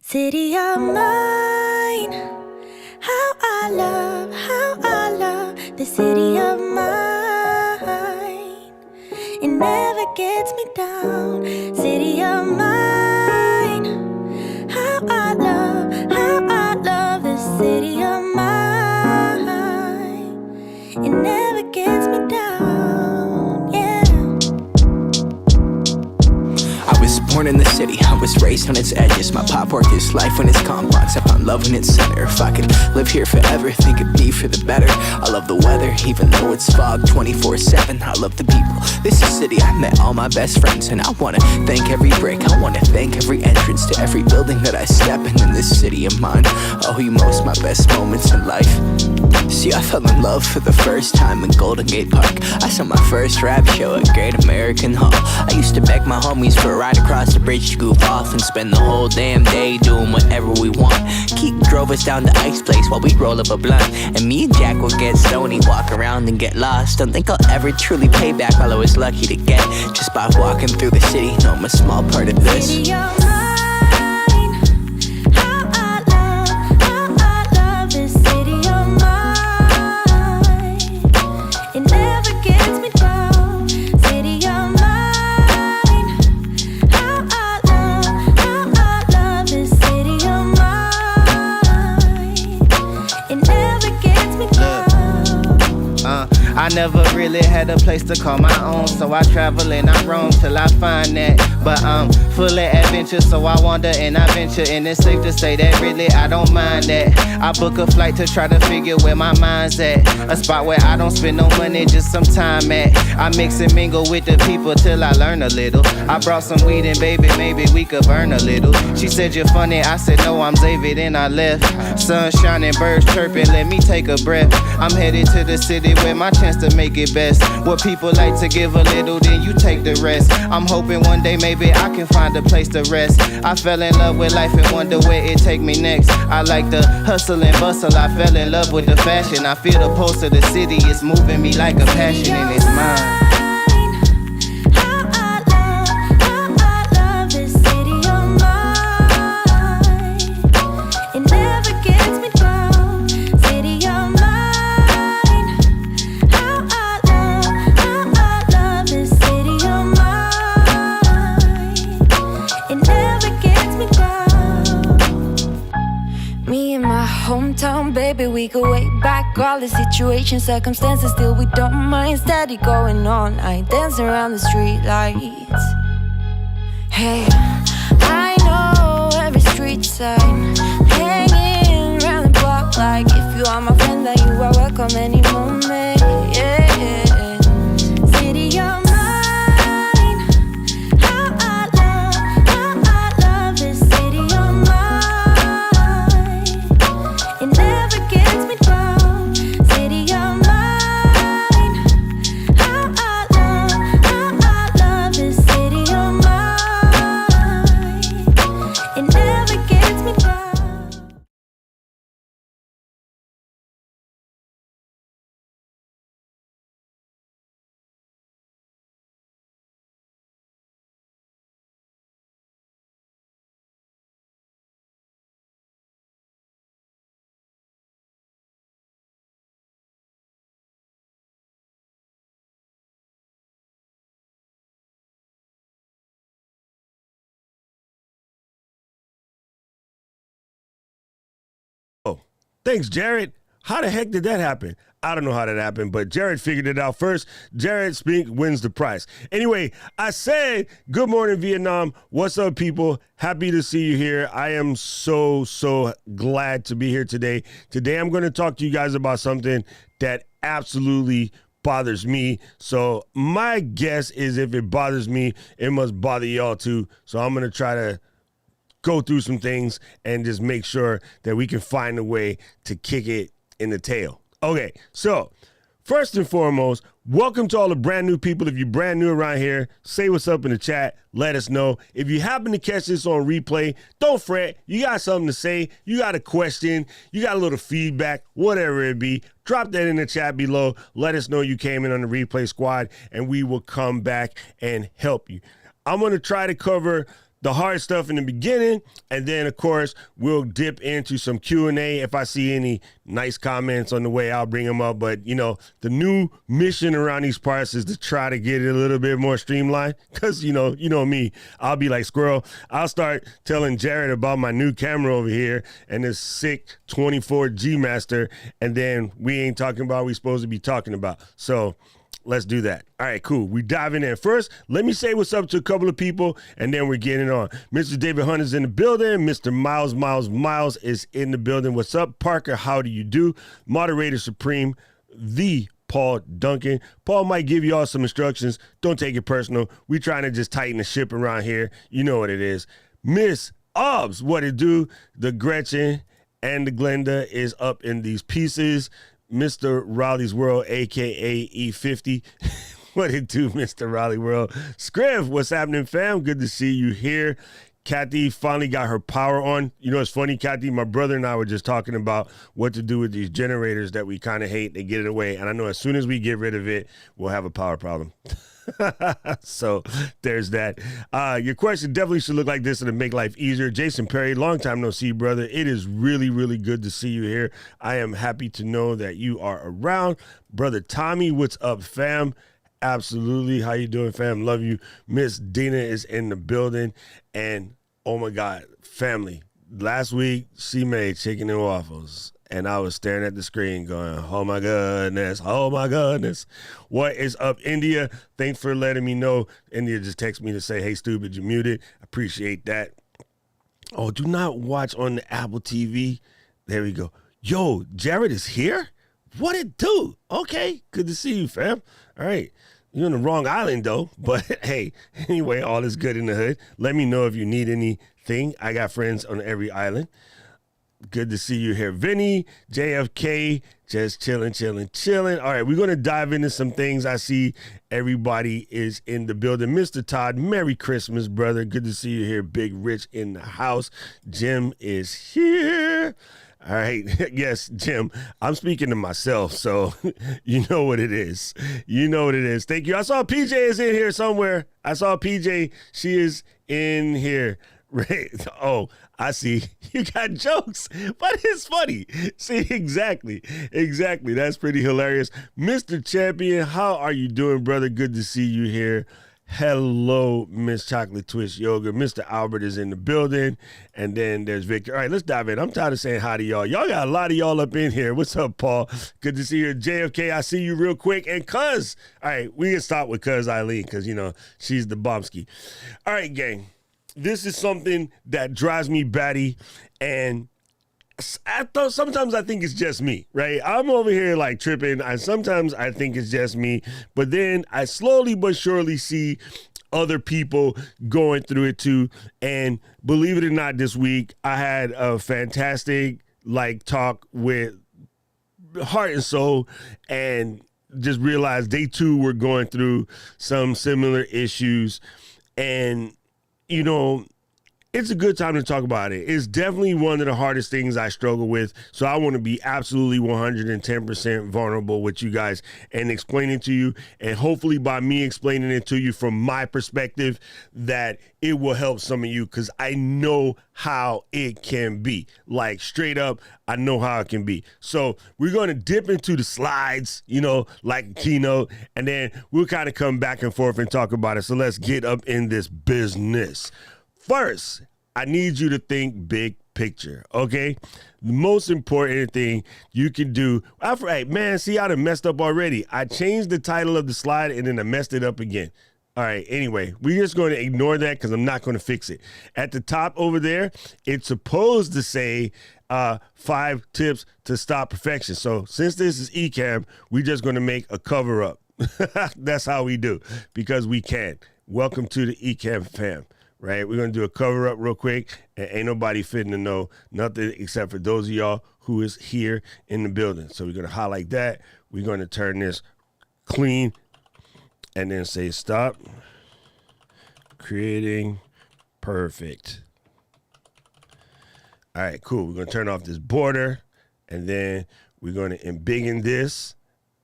City of mine, how I love the city of mine. It never gets me down. City of mine, how I love the city of mine. It never gets me down, yeah. I was born in the city, I was raised on its edges. My pop worked his life when it's complex. I found love in its center. If I could live here forever, think it'd be for the better. I love the weather, even though it's fog 24/7. I love the people, this is city. I met all my best friends, and I wanna thank every brick. I wanna thank every entrance to every building that I step in this city of mine. I owe you most my best moments in life. See, I fell in love for the first time in Golden Gate Park. I saw my first rap show at Great American Hall. I used to beg my homies for a ride across the bridge to goof off and spend the whole damn day doing whatever we want. Keith drove us down to Ice Place while we roll up a blunt, and me and Jack would get stoney, walk around and get lost. Don't think I'll ever truly pay back all I was lucky to get just by walking through the city. No, I'm a small part of this. City of mine, how I love this city of mine. It never gets me down. City of mine, how I love this city of mine. It never gets me down. I never really had a place to call my own, so I travel and I roam till I find that. But I'm full of adventure, so I wander and I venture, and it's safe to say that really I don't mind that. I book a flight to try to figure where my mind's at, a spot where I don't spend no money, just some time at. I mix and mingle with the people till I learn a little. I brought some weed and baby, maybe we could burn a little. She said you're funny, I said no, I'm Xavier, then I left. Sun shining, birds chirping, let me take a breath. I'm headed to the city where my chance to make it best. What people like to give a little, then you take the rest. I'm hoping one day maybe I can find a place to rest. I fell in love with life and wonder where it take me next. I like the hustle and bustle, I fell in love with the fashion. I feel the pulse of the city, it's moving me like a passion, and it's mine. How I love this city of mine. It never gets me down. City of mine. How I love this city of mine. It never gets me down. Me and my hometown, baby, we go way back. All the situations, circumstances, still we don't mind. Steady going on, I dance around the street lights. Hey, I know every street sign, hanging around the block like if you are my friend, then you are welcome any moment. Yeah, city of mine, how I love this city of mine. It never gets me down. City of mine, how I love this city of mine. It never gets me down. Thanks, Jared. How the heck did that happen? I don't know how that happened, but Jared figured it out first. Jared Spink wins the prize. Anyway, I said, good morning, Vietnam. What's up, people? Happy to see you here. I am so glad to be here today. Today, I'm going to talk to you guys about something that absolutely bothers me. So my guess is if it bothers me, it must bother y'all too. So I'm going to try to go through some things and just make sure that we can find a way to kick it in the tail. Okay, so first and foremost, welcome to all the brand new people. If you're brand new around here, say what's up in the chat. Let us know. If you happen to catch this on replay, don't fret. You got something to say. You got a question. You got a little feedback, whatever it be. Drop that in the chat below. Let us know you came in on the replay squad, and we will come back and help you. I'm going to try to cover the hard stuff in the beginning, and then of course we'll dip into some Q&A. If I see any nice comments on the way, I'll bring them up. But you know, the new mission around these parts is to try to get it a little bit more streamlined, because you know me, I'll be like squirrel. I'll start telling Jared about my new camera over here and this sick 24 G Master, and then we ain't talking about what we supposed to be talking about. So let's do that. All right, cool. We diving in. First, let me say what's up to a couple of people, and then we're getting on. Mr. David Hunter's in the building. Mr. Miles is in the building. What's up, Parker? How do you do? Moderator Supreme, the Paul Duncan. Paul might give you all some instructions. Don't take it personal. We trying to just tighten the ship around here. You know what it is. Miss Obbs, what it do? The Gretchen and the Glenda is up in these pieces. Mr. Raleigh's World, a.k.a. E50. What it do, Mr. Raleigh World? Scriv, what's happening, fam? Good to see you here. Kathy finally got her power on. You know, it's funny, Kathy, my brother and I were just talking about what to do with these generators that we kind of hate. They get it away. And I know as soon as we get rid of it, we'll have a power problem. So there's that. Your question definitely should look like this and make life easier. Jason Perry, long time no see, brother. It is really, really good to see you here. I am happy to know that you are around. Brother Tommy, what's up, fam? Absolutely. How you doing, fam? Love you. Miss Dina is in the building. And oh my God, family. Last week, she made chicken and waffles. And I was staring at the screen going, oh my goodness, oh my goodness. What is up, India? Thanks for letting me know. India just texted me to say, hey, stupid, you muted. Appreciate that. Oh, do not watch on the Apple TV. There we go. Yo, Jared is here? What it do? Okay, good to see you, fam. All right. You're in the wrong island, though. But, hey, anyway, all is good in the hood. Let me know if you need anything. I got friends on every island. Good to see you here. Vinny, JFK, just chilling. All right, we're going to dive into some things. I see everybody is in the building. Mr. Todd, Merry Christmas, brother. Good to see you here. Big Rich in the house. Jim is here. All right. Yes, Jim, I'm speaking to myself, so you know what it is. You know what it is. Thank you. I saw PJ is in here somewhere. I saw PJ. She is in here. Right. Oh, I see. You got jokes, but it's funny. See, exactly. That's pretty hilarious. Mr. Champion, how are you doing, brother? Good to see you here. Hello, Miss Chocolate Twist Yoga. Mr. Albert is in the building. And then there's Victor. All right, let's dive in. I'm tired of saying hi to y'all. Y'all got a lot of y'all up in here. What's up, Paul? Good to see you. JFK, I see you real quick. And Cuz, all right, we can start with Cuz Eileen because, you know, she's the bombski. All right, gang. This is something that drives me batty, and sometimes I think it's just me, right? I'm over here like tripping. Sometimes I think it's just me, but then I slowly but surely see other people going through it too. And believe it or not, this week I had a fantastic talk with Heart and Soul, and just realized they too were going through some similar issues. And you know, it's a good time to talk about it. It's definitely one of the hardest things I struggle with. So I want to be absolutely 110% vulnerable with you guys and explain it to you. And hopefully by me explaining it to you from my perspective, that it will help some of you, because I know how it can be. Like straight up, I know how it can be. So we're going to dip into the slides, you know, like a keynote, and then we'll kind of come back and forth and talk about it. So let's get up in this business. First, I need you to think big picture, okay? The most important thing you can do. Hey, man, see, I done messed up already. I changed the title of the slide and then I messed it up again. All right, anyway, we're just going to ignore that because I'm not going to fix it. At the top over there, it's supposed to say 5 tips to stop perfection. So since this is Ecamm, we're just going to make a cover up. That's how we do, because we can. Welcome to the Ecamm fam. Right, we're going to do a cover up real quick, and ain't nobody fitting to know nothing except for those of y'all who is here in the building. So we're going to highlight that. We're going to turn this clean and then say stop creating perfect. All right, cool. We're going to turn off this border, and then we're going to embiggen this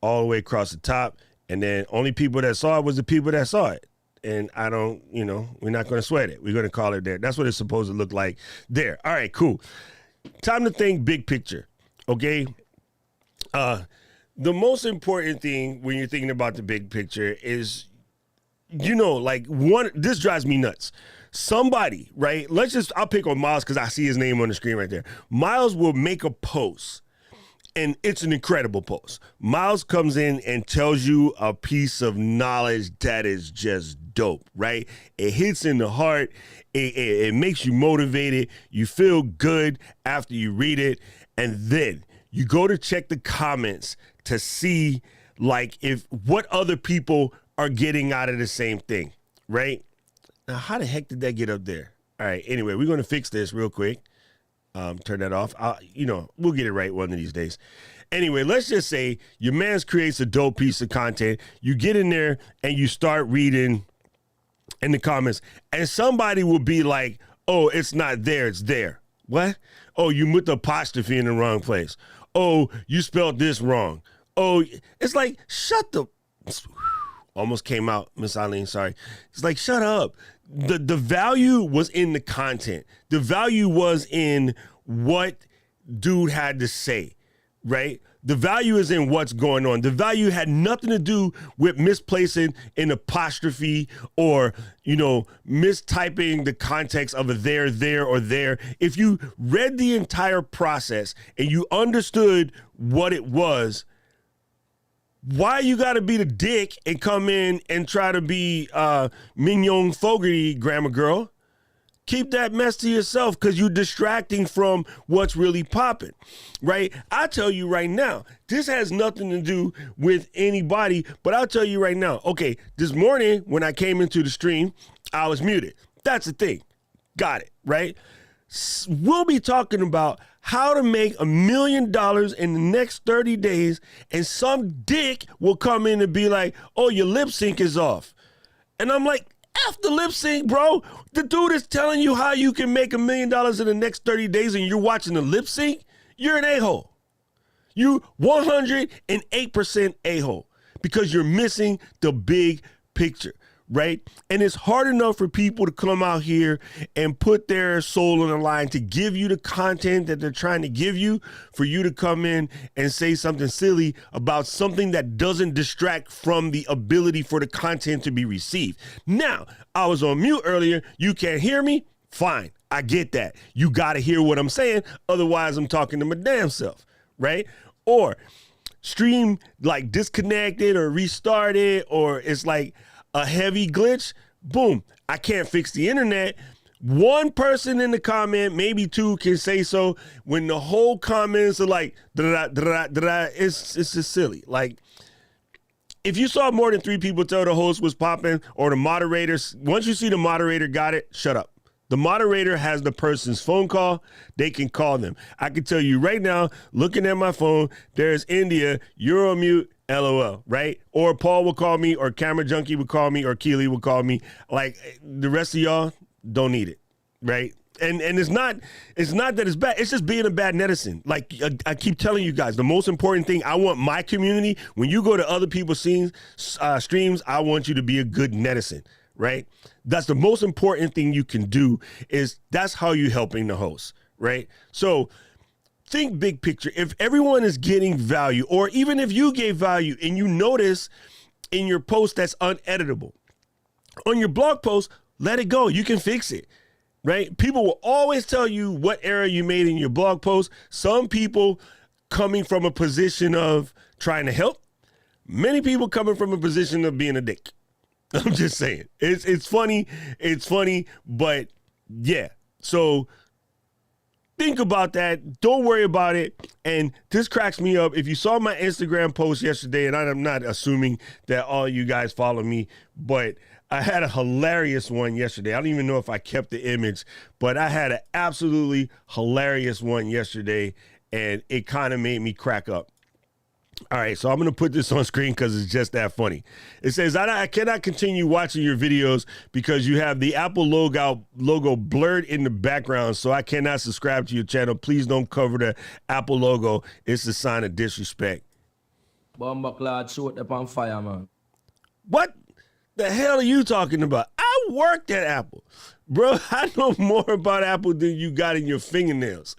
all the way across the top, and then only people that saw it was the people that saw it. and I don't, we're not going to sweat it. We're going to call it there. That's what it's supposed to look like there. All right, cool. Time to think big picture, okay? The most important thing when you're thinking about the big picture is, this drives me nuts. Somebody, right? I'll pick on Miles because I see his name on the screen right there. Miles will make a post, and it's an incredible post. Miles comes in and tells you a piece of knowledge that is just dope, right? It hits in the heart. It makes you motivated. You feel good after you read it. And then you go to check the comments to see if what other people are getting out of the same thing, right? Now, how the heck did that get up there? All right, anyway, we're going to fix this real quick. Turn that off. We'll get it right one of these days. Anyway, let's just say your man's creates a dope piece of content. You get in there and you start reading in the comments, and somebody will be like, oh, it's not there, it's there. What? Oh, you put the apostrophe in the wrong place. Oh, you spelled this wrong. Oh, it's like, shut the... Almost came out, Miss Eileen, sorry. It's like, shut up. The value was in the content. The value was in what dude had to say, right? The value is in what's going on. The value had nothing to do with misplacing an apostrophe or, mistyping the context of a there, or there. If you read the entire process and you understood what it was, why you got to be the dick and come in and try to be Mignon Fogarty, grammar girl? Keep that mess to yourself because you're distracting from what's really popping, right? I tell you right now, this has nothing to do with anybody, but I'll tell you right now. Okay, this morning when I came into the stream, I was muted. That's the thing. Got it, right? We'll be talking about how to make $1 million in the next 30 days, and some dick will come in and be like, oh, your lip sync is off. And I'm like, F the lip sync, bro. The dude is telling you how you can make $1 million in the next 30 days and you're watching the lip sync. You're an a-hole. You 108% a-hole because you're missing the big picture. Right? And it's hard enough for people to come out here and put their soul on the line to give you the content that they're trying to give you, for you to come in and say something silly about something that doesn't distract from the ability for the content to be received. Now, I was on mute earlier. You can't hear me? Fine. I get that. You got to hear what I'm saying. Otherwise, I'm talking to my damn self. Right? Or stream disconnected or restarted, or it's like a heavy glitch, boom, I can't fix the internet. One person in the comment, maybe two, can say so. When the whole comments are like, it's just silly. Like, if you saw more than 3 people tell the host was popping, or the moderators, once you see the moderator got it, shut up. The moderator has the person's phone call. They can call them. I can tell you right now, looking at my phone, there's India, you're on mute, LOL, right? Or Paul will call me, or Camera Junkie will call me, or Keely will call me. Like, the rest of y'all don't need it, right? And it's not that it's bad. It's just being a bad netizen. Like, I keep telling you guys, the most important thing, I want my community, when you go to other people's streams, I want you to be a good netizen, right? That's the most important thing you can do. That's how you're helping the host, right? So think big picture. If everyone is getting value, or even if you gave value and you notice in your post that's uneditable, on your blog post, let it go. You can fix it, right? People will always tell you what error you made in your blog post. Some people coming from a position of trying to help. Many people coming from a position of being a dick. I'm just saying. It's funny. It's funny, but yeah. So think about that. Don't worry about it. And this cracks me up. If you saw my Instagram post yesterday, and I'm not assuming that all you guys follow me, but I had a hilarious one yesterday. I don't even know if I kept the image, but I had an absolutely hilarious one yesterday, and it kind of made me crack up. All right, so I'm going to put this on screen because it's just that funny. It says, I cannot continue watching your videos because you have the Apple logo blurred in the background, so I cannot subscribe to your channel. Please don't cover the Apple logo. It's a sign of disrespect. Bomba clad shoot up on fire, man. What? The hell are you talking about? I worked at Apple. Bro, I know more about Apple than you got in your fingernails.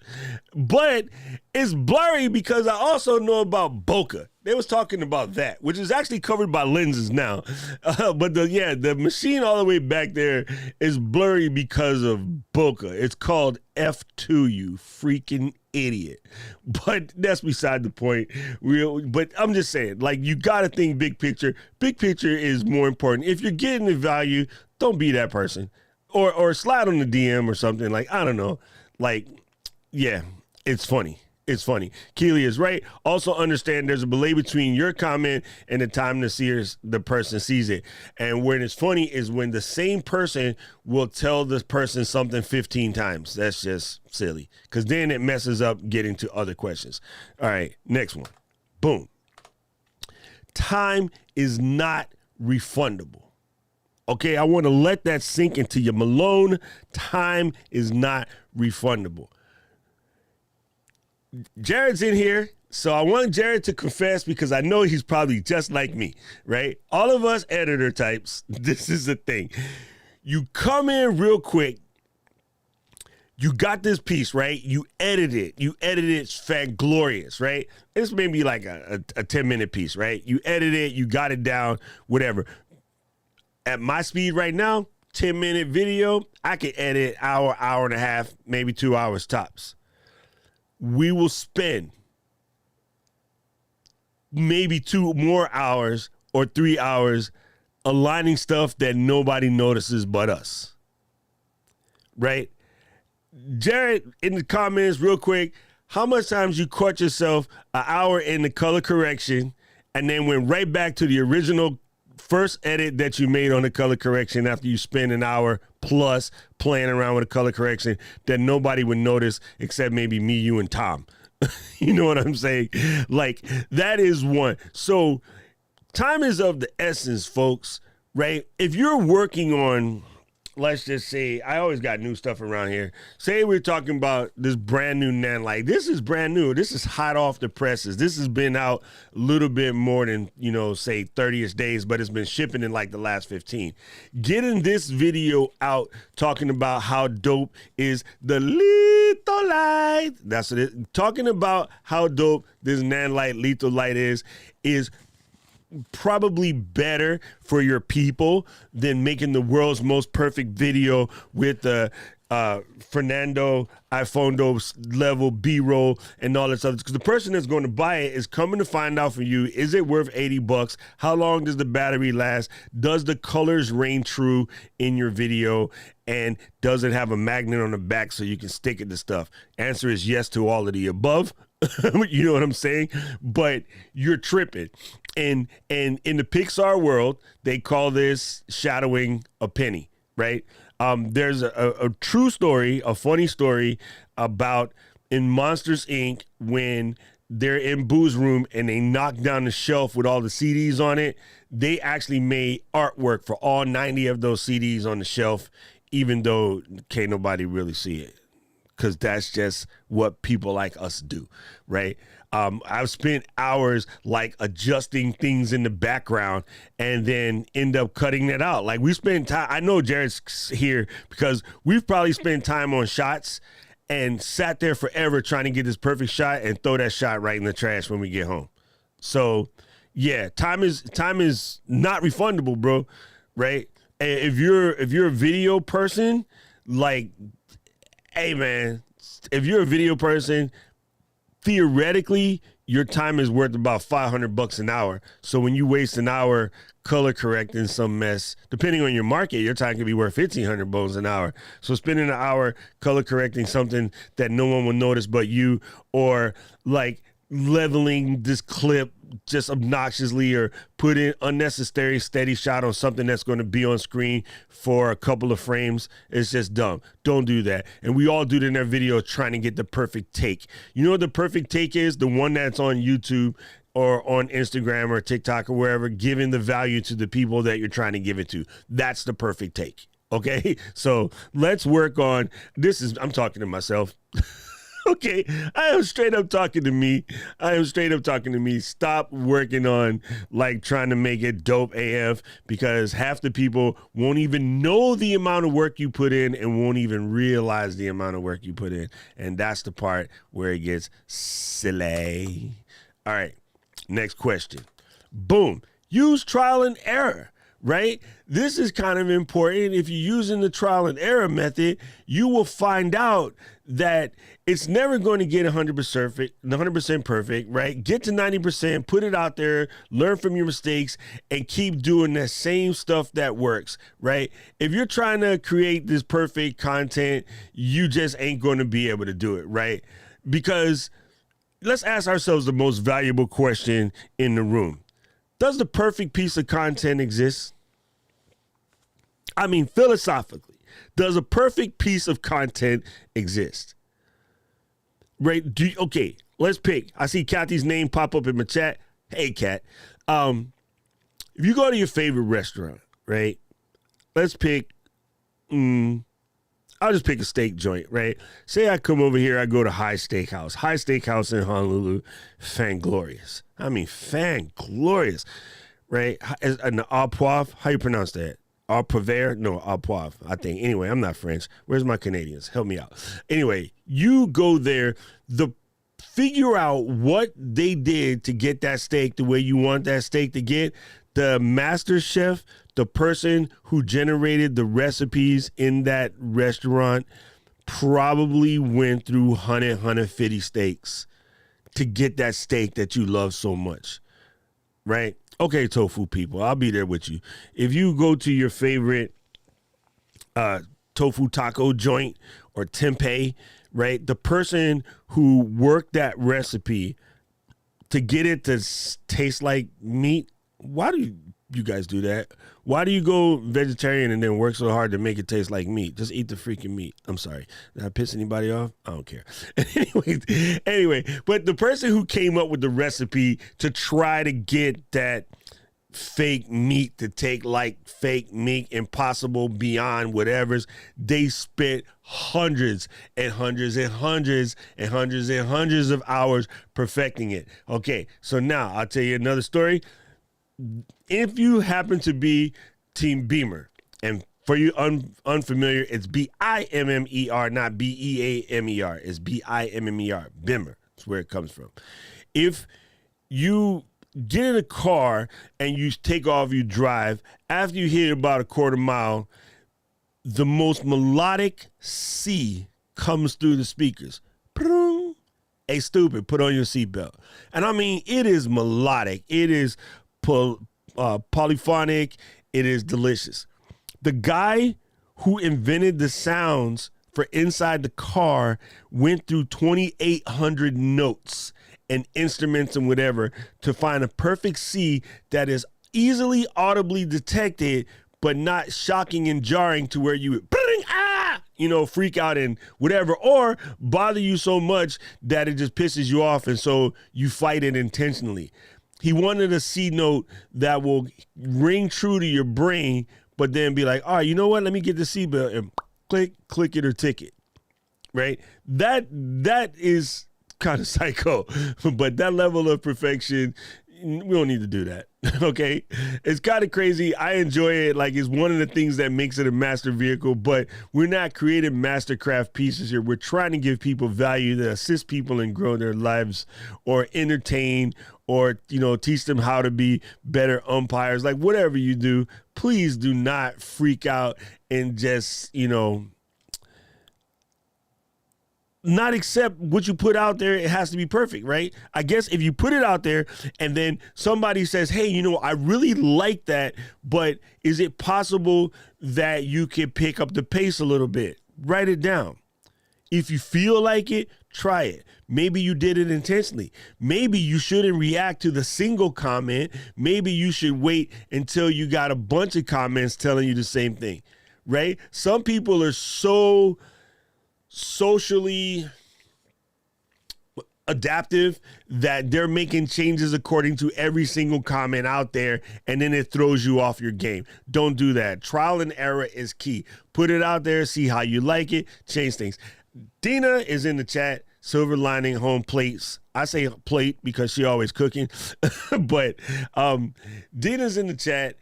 But it's blurry because I also know about bokeh. They was talking about that, which is actually covered by lenses now. But the machine all the way back there is blurry because of bokeh. It's called F2, you freaking idiot. But that's beside the point. But I'm just saying, like, you got to think big picture. Big picture is more important. If you're getting the value, don't be that person. Or slide on the DM or something. Like, I don't know. Like, yeah, it's funny. It's funny. Keely is right. Also understand there's a delay between your comment and the time the person sees it. And when it's funny is when the same person will tell this person something 15 times. That's just silly. Because then it messes up getting to other questions. All right, next one. Boom. Time is not refundable. Okay, I want to let that sink into you. Malone, time is not refundable. Jared's in here, so I want Jared to confess because I know he's probably just like me, right? All of us editor types, this is the thing. You come in real quick, you got this piece, right? You edit it. It's fanglorious, right? This may be like a 10-minute piece, right? You edit it, you got it down, whatever. At my speed right now, 10-minute video, I can edit hour and a half, maybe 2 hours tops. We will spend maybe 2 more hours or 3 hours aligning stuff that nobody notices but us. Right? Jared, in the comments, real quick, how much times you caught yourself an hour in the color correction and then went right back to the original first edit that you made on the color correction after you spend an hour plus playing around with a color correction that nobody would notice except maybe me, you, and Tom. You know what I'm saying? Like, that is one. So time is of the essence, folks, right? If you're working on, let's just say, I always got new stuff around here. Say we're talking about this brand new nan light. This is brand new. This is hot off the presses. This has been out a little bit more than, say 30-ish days, but it's been shipping in like the last 15. Getting this video out talking about how dope is the little light. That's what it is. Talking about how dope this nan light, lethal light is probably better for your people than making the world's most perfect video with the Fernando iPhone level B-roll and all that stuff. Because the person that's going to buy it is coming to find out from you, is it worth $80? How long does the battery last? Does the colors reign true in your video? And does it have a magnet on the back so you can stick it to stuff? Answer is yes to all of the above. You know what I'm saying? But you're tripping. And in the Pixar world, they call this shadowing a penny, right? There's a true story, a funny story about in Monsters, Inc. when they're in Boo's room and they knock down the shelf with all the CDs on it. They actually made artwork for all 90 of those CDs on the shelf, even though can't nobody really see it. Because that's just what people like us do, right? I've spent hours like adjusting things in the background and then end up cutting it out. Like we spend time, I know Jared's here because we've probably spent time on shots and sat there forever trying to get this perfect shot and throw that shot right in the trash when we get home. So yeah, time is not refundable, bro, right? If you're a video person, like, hey man, if you're a video person, theoretically, your time is worth about $500 an hour. So when you waste an hour color correcting some mess, depending on your market, your time can be worth $1,500 an hour. So spending an hour color correcting something that no one will notice but you, or like leveling this clip just obnoxiously, or put in unnecessary steady shot on something that's going to be on screen for a couple of frames. It's just dumb. Don't do that. And we all do it in our video trying to get the perfect take. You know what the perfect take is? The one that's on YouTube or on Instagram or TikTok or wherever, giving the value to the people that you're trying to give it to. That's the perfect take. Okay? So let's work on this. I'm talking to myself. Okay, I am straight up talking to me. Stop working on like trying to make it dope AF, because half the people won't even know the amount of work you put in and won't even realize the amount of work you put in. And that's the part where it gets silly. All right, next question. Boom. Use trial and error. Right? This is kind of important. If you're using the trial and error method, you will find out that it's never going to get 100% perfect, right? Get to 90%, put it out there, learn from your mistakes, and keep doing that same stuff that works, right? If you're trying to create this perfect content, you just ain't going to be able to do it, right? Because let's ask ourselves the most valuable question in the room. Does the perfect piece of content exist? I mean, philosophically, does a perfect piece of content exist? Right? Okay, let's pick. I see Kathy's name pop up in my chat. Hey, Kat. If you go to your favorite restaurant, right? Let's pick, I'll just pick a steak joint, right? Say I come over here, I go to High Steakhouse. High Steakhouse in Honolulu, fanglorious. I mean, fanglorious, right? And the au poivre, how you pronounce that? Au poivre? No, au poivre, I think. Anyway, I'm not French. Where's my Canadians? Help me out. Anyway, you go there, figure out what they did to get that steak the way you want that steak to get. The master chef, the person who generated the recipes in that restaurant, probably went through 150 steaks to get that steak that you love so much, right? Okay, tofu people, I'll be there with you. If you go to your favorite tofu taco joint or tempeh, right, the person who worked that recipe to get it to taste like meat, why do you guys do that? Why do you go vegetarian and then work so hard to make it taste like meat? Just eat the freaking meat. I'm sorry. Did I piss anybody off? I don't care. Anyway, but the person who came up with the recipe to try to get that fake meat to take like fake meat, impossible, beyond whatever's, they spent hundreds and hundreds and hundreds and hundreds and hundreds of hours perfecting it. Okay, so now I'll tell you another story. If you happen to be Team Beamer, and for you unfamiliar, it's Bimmer, not Beamer. It's Bimmer. Bimmer. That's where it comes from. If you get in a car and you take off, you drive, after you hit about a quarter mile, the most melodic C comes through the speakers. Hey, stupid, put on your seatbelt. And I mean, it is melodic. It is polyphonic. It is delicious. The guy who invented the sounds for inside the car went through 2,800 notes and instruments and whatever to find a perfect C that is easily audibly detected, but not shocking and jarring to where you would, freak out and whatever, or bother you so much that it just pisses you off, and so you fight it intentionally. He wanted a C note that will ring true to your brain, but then be like, all right, you know what? Let me get the seatbelt and click it or ticket, right? That is kind of psycho, but that level of perfection, we don't need to do that. Okay, it's kind of crazy. I enjoy it. Like, it's one of the things that makes it a master vehicle, but we're not creating mastercraft pieces here. We're trying to give people value to assist people and grow their lives, or entertain, or teach them how to be better umpires. Like, whatever you do, please do not freak out and just not accept what you put out there. It has to be perfect, right? I guess if you put it out there and then somebody says, hey, I really like that, but is it possible that you can pick up the pace a little bit? Write it down. If you feel like it, try it. Maybe you did it intentionally. Maybe you shouldn't react to the single comment. Maybe you should wait until you got a bunch of comments telling you the same thing, right? Some people are so socially adaptive that they're making changes according to every single comment out there, and then it throws you off your game. Don't do that. Trial and error is key. Put it out there, see how you like it, change things. Dina is in the chat. Silver Lining Home Plates. I say plate because she always cooking. But Dina's in the chat.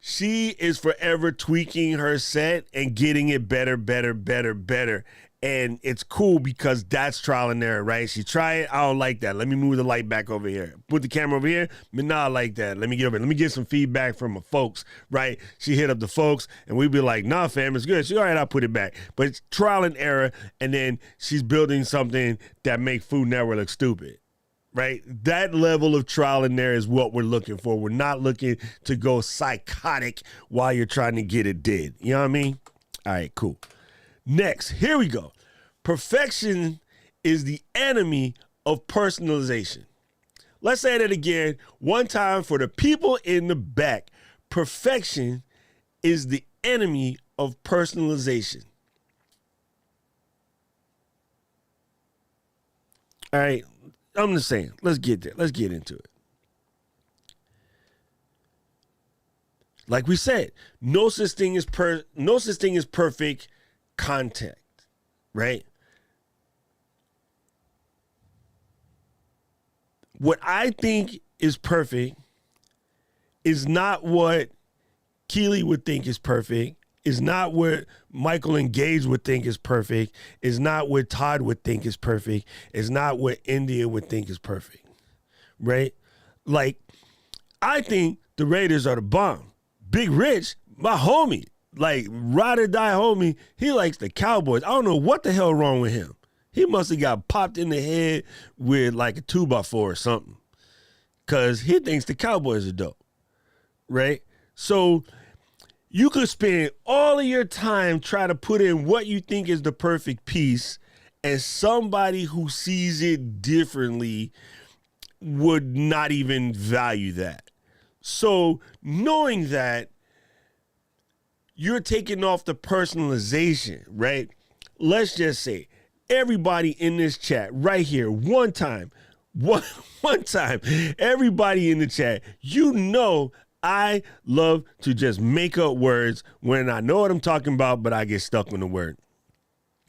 She is forever tweaking her set and getting it better. And it's cool because that's trial and error, right? She try it, I don't like that. Let me move the light back over here. Put the camera over here, but nah, I like that. Let me get over here. Let me get some feedback from my folks, right? She hit up the folks, and we'd be like, nah, fam, it's good. She's all right, I'll put it back. But it's trial and error, and then she's building something that make Food Network look stupid, right? That level of trial and error is what we're looking for. We're not looking to go psychotic while you're trying to get it did. You know what I mean? All right, cool. Next, here we go. Perfection is the enemy of personalization. Let's say that again, one time for the people in the back. Perfection is the enemy of personalization. All right, I'm just saying, let's get there. Let's get into it. Like we said, no such thing as perfect content, right? What I think is perfect is not what Keely would think is perfect, is not what Michael and Gage would think is perfect, is not what Todd would think is perfect, is not what India would think is perfect, right? Like, I think the Raiders are the bomb. Big Rich, my homie, like ride or die homie, he likes the Cowboys. I don't know what the hell wrong with him. He must have got popped in the head with like a 2x4 or something, because he thinks the Cowboys are dope, right? So you could spend all of your time trying to put in what you think is the perfect piece, and somebody who sees it differently would not even value that. So knowing that, you're taking off the personalization, right? Let's just say everybody in this chat right here, one time, everybody in the chat, you know I love to just make up words when I know what I'm talking about, but I get stuck on the word.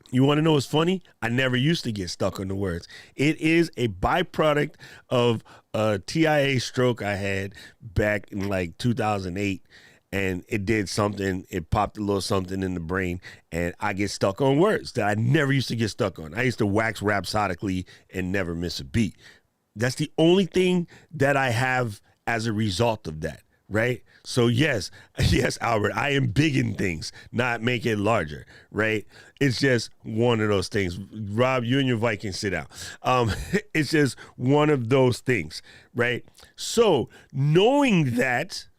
You want to know what's funny? I never used to get stuck on the words. It is a byproduct of a TIA stroke I had back in like 2008. And it did something, it popped a little something in the brain, and I get stuck on words that I never used to get stuck on. I used to wax rhapsodically and never miss a beat. That's the only thing that I have as a result of that, right? So yes, Albert, I am big in things, not make it larger, right? It's just one of those things. Rob, you and your Vikings sit down. It's just one of those things, right? So knowing that,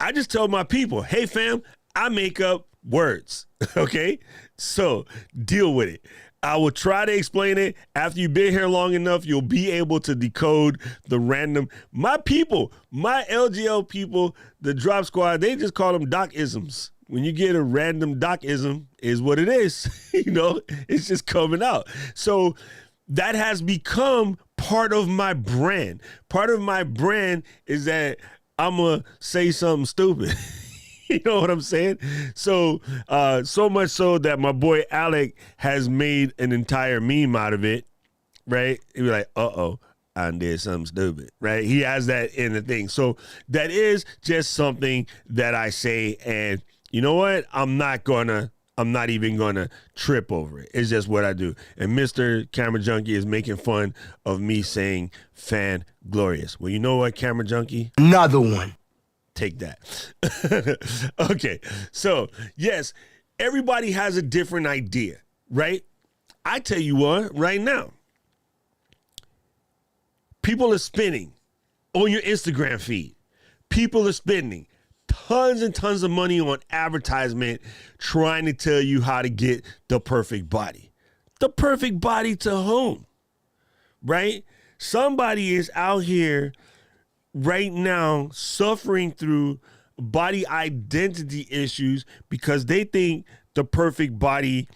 I just tell my people, hey, fam, I make up words, okay? So deal with it. I will try to explain it. After you've been here long enough, you'll be able to decode the random. My people, my LGL people, the Drop Squad, they just call them doc-isms. When you get a random doc-ism, is what it is. You know, it's just coming out. So that has become part of my brand. Part of my brand is that I'm going to say something stupid. You know what I'm saying? So, so much so that my boy Alec has made an entire meme out of it, right? He'd be like, uh-oh, I did something stupid, right? He has that in the thing. So that is just something that I say, and you know what? I'm not even gonna trip over it. It's just what I do. And Mr. Camera Junkie is making fun of me saying fan glorious. Well, you know what, Camera Junkie? Another one. Take that. Okay. So yes, everybody has a different idea, right? I tell you what, right now, people are spending on your Instagram feed. People are spending tons and tons of money on advertisement trying to tell you how to get the perfect body. The perfect body to whom? Right? Somebody is out here right now suffering through body identity issues because they think the perfect body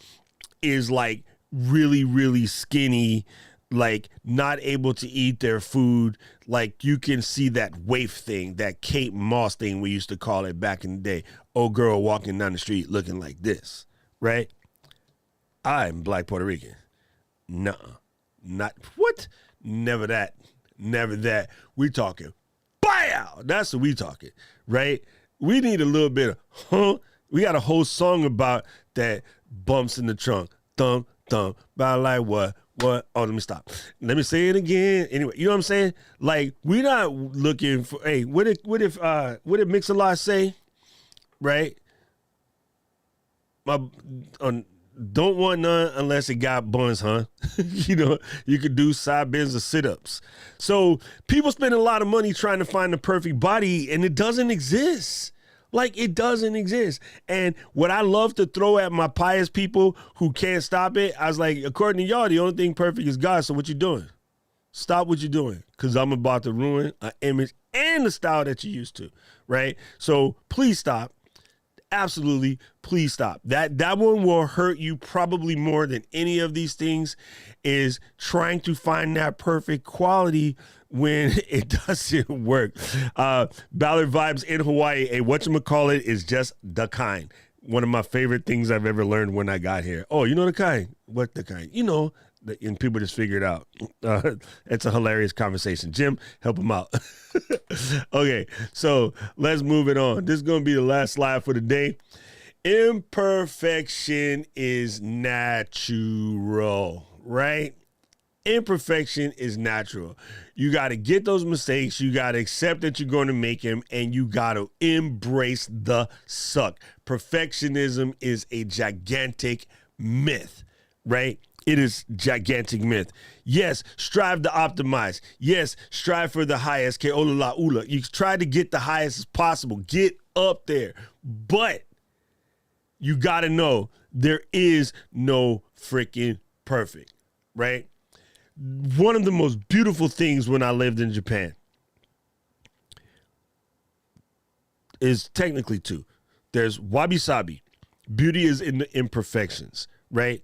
is like really, really skinny, like not able to eat their food. Like you can see that waif thing, that Kate Moss thing we used to call it back in the day. Old girl walking down the street looking like this, right? I'm Black Puerto Rican. Nuh-uh. Not what? Never that. Never that. We talking bow. That's what we talking, right? We need a little bit of We got a whole song about that bumps in the trunk. Thump, thump. About like what? What? Oh, let me stop. Let me say it again. Anyway, you know what I'm saying? Like, we're not looking for, hey, what did Mix-a-Lot say? Right? Don't want none unless it got buns, huh? You know, you could do side bends or sit-ups. So people spend a lot of money trying to find the perfect body, and it doesn't exist. Like, it doesn't exist. And what I love to throw at my pious people who can't stop it, I was like, according to y'all, the only thing perfect is God. So what you doing? Stop what you're doing, because I'm about to ruin an image and the style that you used to, right? So please stop. Absolutely, please stop. That one will hurt you probably more than any of these things, is trying to find that perfect quality when it doesn't work. Ballard Vibes in Hawaii, a whatchamacallit is just the kind. One of my favorite things I've ever learned when I got here. Oh, you know the kind? What the kind? You know, and people just figure it out. It's a hilarious conversation. Jim, help him out. Okay, so let's move it on. This is going to be the last slide for the day. Imperfection is natural, right? Imperfection is natural. You got to get those mistakes. You got to accept that you're going to make them, and you got to embrace the suck. Perfectionism is a gigantic myth, right? It is gigantic myth. Yes, strive to optimize. Yes, strive for the highest. You try to get the highest as possible. Get up there. But you got to know there is no freaking perfect, right? One of the most beautiful things when I lived in Japan is technically two. There's wabi-sabi. Beauty is in the imperfections, right?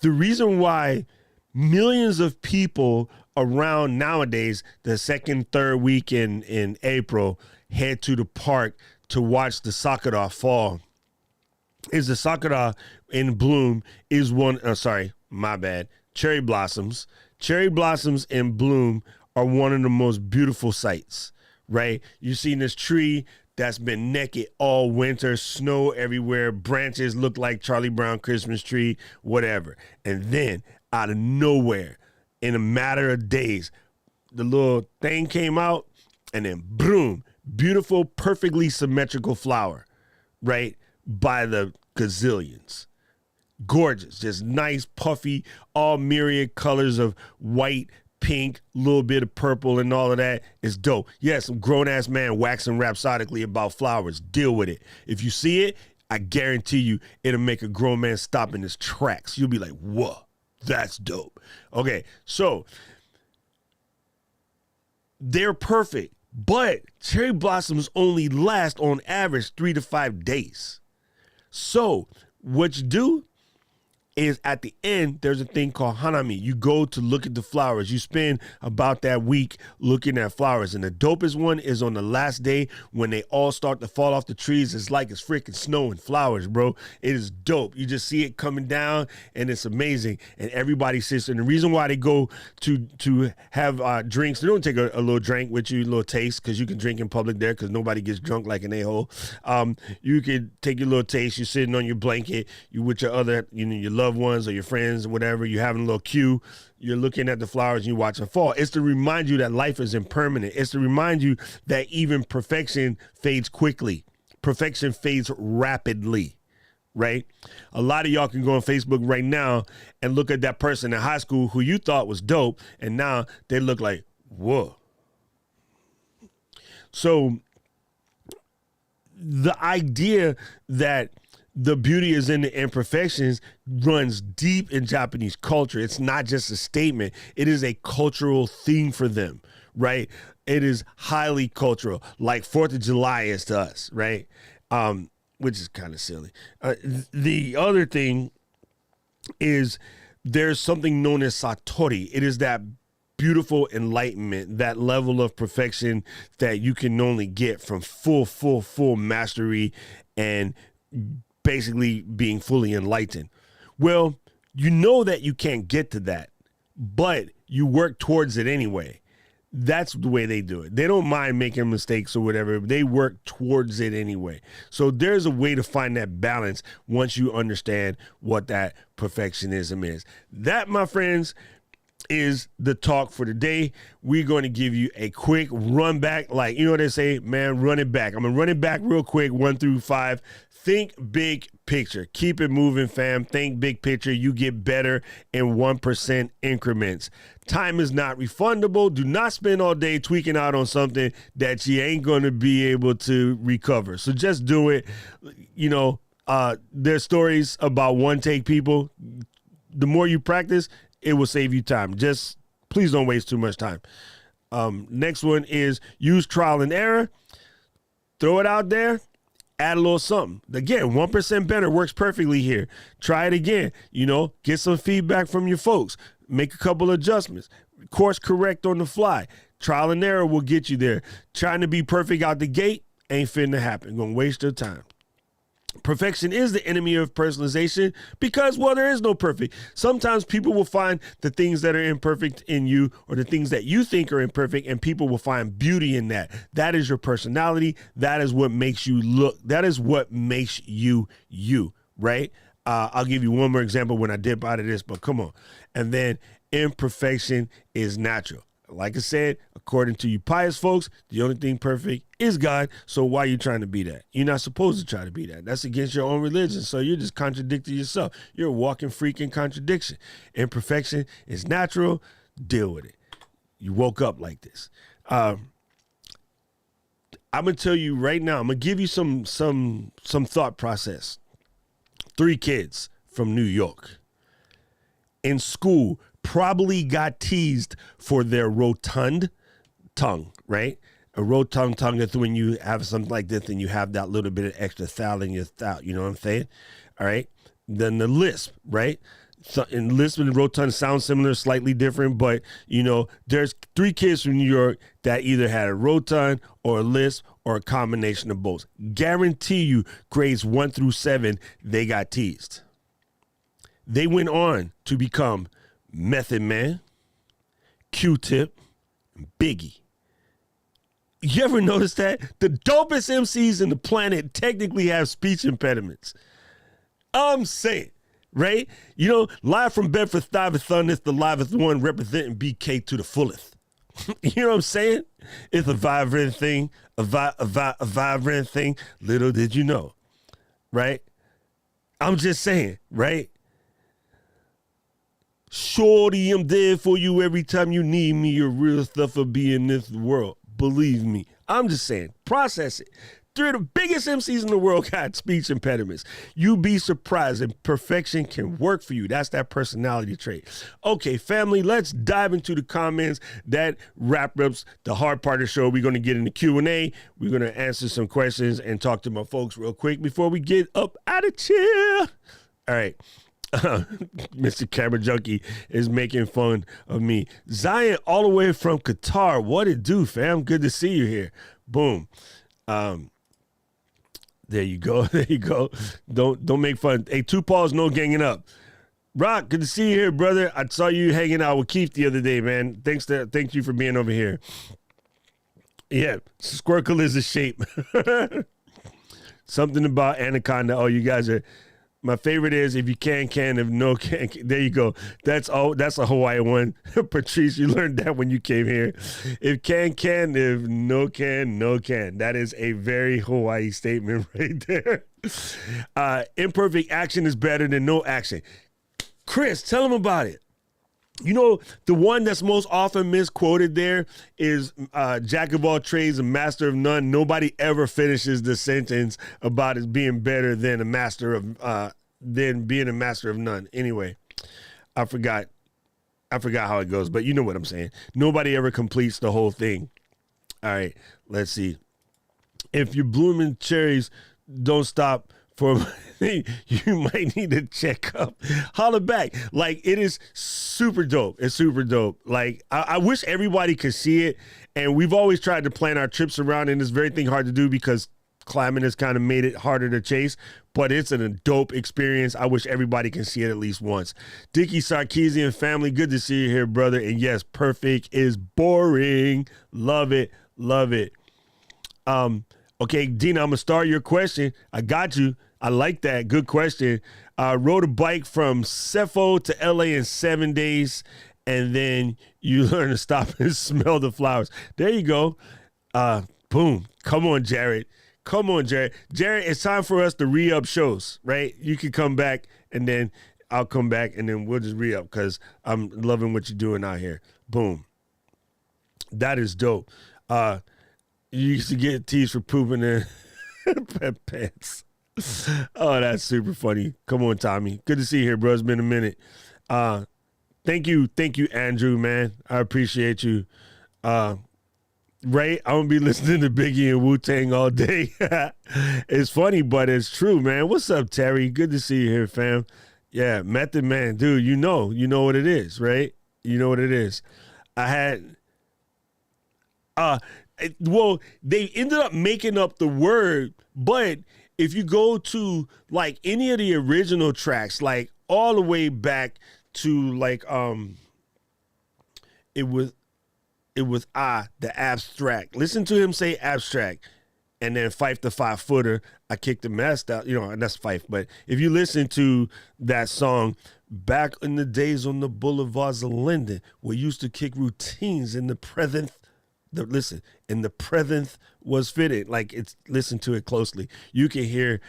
The reason why millions of people around nowadays, the second, third week in April, head to the park to watch the sakura fall is the sakura in bloom is cherry blossoms. Cherry blossoms in bloom are one of the most beautiful sights, right? You've seen this tree that's been naked all winter, snow everywhere, branches look like Charlie Brown Christmas tree, whatever. And then out of nowhere, in a matter of days, the little thing came out, and then boom, beautiful, perfectly symmetrical flower, right? By the gazillions. Gorgeous, just nice, puffy, all myriad colors of white, pink, little bit of purple and all of that is dope. Yes, some grown-ass man waxing rhapsodically about flowers. Deal with it. If you see it, I guarantee you it'll make a grown man stop in his tracks. You'll be like, whoa, that's dope. Okay, so they're perfect, but cherry blossoms only last on average 3 to 5 days. So what you do is at the end, there's a thing called hanami. You go to look at the flowers. You spend about that week looking at flowers. And the dopest one is on the last day when they all start to fall off the trees. It's like it's freaking snowing flowers, bro. It is dope. You just see it coming down, and it's amazing. And everybody sits. And the reason why they go to have drinks, they don't take a little drink with you, a little taste, because you can drink in public there because nobody gets drunk like an a-hole. You can take your little taste. You're sitting on your blanket. You with your other, your loved ones or your friends or whatever, you're having a little cue, you're looking at the flowers and you watch them fall. It's to remind you that life is impermanent. It's to remind you that even perfection fades quickly. Perfection fades rapidly, right? A lot of y'all can go on Facebook right now and look at that person in high school who you thought was dope, and now they look like, whoa. So the idea that the beauty is in the imperfections runs deep in Japanese culture. It's not just a statement. It is a cultural theme for them, right? It is highly cultural, like 4th of July is to us, right? Which is kind of silly. The other thing is there's something known as satori. It is that beautiful enlightenment, that level of perfection that you can only get from full mastery and basically being fully enlightened. Well, You know that you can't get to that, but you work towards it anyway. That's the way they do it. They don't mind making mistakes or whatever. They work towards it anyway. So there's a way to find that balance once you understand what that perfectionism is. That, my friends, is the talk for today. We're going to give you a quick run back. Like, you know what they say, man, run it back. I'm going to run it back real quick, 1 through 5. Think big picture. Keep it moving, fam. Think big picture. You get better in 1% increments. Time is not refundable. Do not spend all day tweaking out on something that you ain't going to be able to recover. So just do it. You know, there's stories about one-take people. The more you practice, it will save you time. Just please don't waste too much time. Next one is use trial and error. Throw it out there. Add a little something. Again, 1% better works perfectly here. Try it again. You know, get some feedback from your folks. Make a couple adjustments. Course correct on the fly. Trial and error will get you there. Trying to be perfect out the gate ain't finna happen. Gonna waste your time. Perfection is the enemy of personalization because, well, there is no perfect. Sometimes people will find the things that are imperfect in you or the things that you think are imperfect, and people will find beauty in that. That is your personality. That is what makes you look. That is what makes you, right? I'll give you one more example when I dip out of this, but come on. And then imperfection is natural. Like I said, according to you pious folks, the only thing perfect is God. So why are you trying to be that? You're not supposed to try to be that. That's against your own religion. So you're just contradicting yourself. You're a walking freaking contradiction. Imperfection is natural. Deal with it. You woke up like this. I'm going to tell you right now, I'm going to give you some thought process. 3 kids from New York in school probably got teased for their rotund tongue, right? A rotund tongue is when you have something like this and you have that little bit of extra thal in your thal, you know what I'm saying? All right. Then the lisp, right? So, and lisp and rotund sound similar, slightly different, but you know, there's 3 kids from New York that either had a rotund or a lisp or a combination of both. Guarantee you grades 1 through 7, they got teased. They went on to become Method Man, Q-Tip, and Biggie. You ever notice that? The dopest MCs in the planet technically have speech impediments. I'm saying, right? You know, live from Bedford, Stuyvesant, it's the livest one representing BK to the fullest. You know what I'm saying? It's a vibrant thing, a vibrant thing. Little did you know, right? I'm just saying, right? Shorty, I'm there for you every time you need me. Your real stuff will be in this world. Believe me. I'm just saying, process it. 3 of the biggest MCs in the world got speech impediments. You'd be surprised, and perfection can work for you. That's that personality trait. Okay, family, let's dive into the comments. That wraps up the hard part of the show. We're going to get into Q&A. We're going to answer some questions and talk to my folks real quick before we get up out of chair. All right. Mr. Camera Junkie is making fun of me. Zion all the way from Qatar. What it do, fam? Good to see you here. Boom. There you go. There you go. Don't make fun. Hey, 2 paws, no ganging up. Rock, good to see you here, brother. I saw you hanging out with Keith the other day, man. Thank you for being over here. Yeah, Squircle is a shape. Something about Anaconda. Oh, you guys are... My favorite is if you can, if no can. There you go. That's a Hawaiian one. Patrice, you learned that when you came here. If can, if no can, no can. That is a very Hawaii statement right there. Imperfect action is better than no action. Chris, tell them about it. You know, the one that's most often misquoted there is jack of all trades and master of none. Nobody ever finishes the sentence about it being better than a master of than being a master of none. Anyway, I forgot how it goes, but you know what I'm saying. Nobody ever completes the whole thing. All right, let's see. If you're blooming cherries, don't stop for you might need to check up. Holla back. Like, it is super dope. It's super dope. Like, I wish everybody could see it. And we've always tried to plan our trips around, and it's very hard to do because climbing has kind of made it harder to chase, but it's a dope experience. I wish everybody can see it at least once. Dickie Sarkeesian family, good to see you here, brother. And yes, perfect is boring. Love it. Love it. Okay, Dina, I'm going to start your question. I got you. I like that. Good question. Rode a bike from Cepho to LA in 7 days, and then you learn to stop and smell the flowers. There you go. Boom. Come on, Jared. Come on, Jared. Jared, it's time for us to re-up shows, right? You can come back, and then I'll come back, and then we'll just re-up because I'm loving what you're doing out here. Boom. That is dope. You used to get teased for pooping in pants. Oh, that's super funny. Come on, Tommy. Good to see you here, bro. It's been a minute. Thank you, Andrew, man. I appreciate you. Right? I'm going to be listening to Biggie and Wu-Tang all day. It's funny, but it's true, man. What's up, Terry? Good to see you here, fam. Yeah, Method Man. Dude, you know what it is, right? You know what it is. I had, well, they ended up making up the word, but if you go to like any of the original tracks, like all the way back to like, it was the abstract. Listen to him say abstract, and then Fife the 5-footer. I kicked the mess out, and that's Fife. But if you listen to that song, back in the days on the boulevards of Linden, we used to kick routines in the present. In the present was fitted. Like listen to it closely. You can hear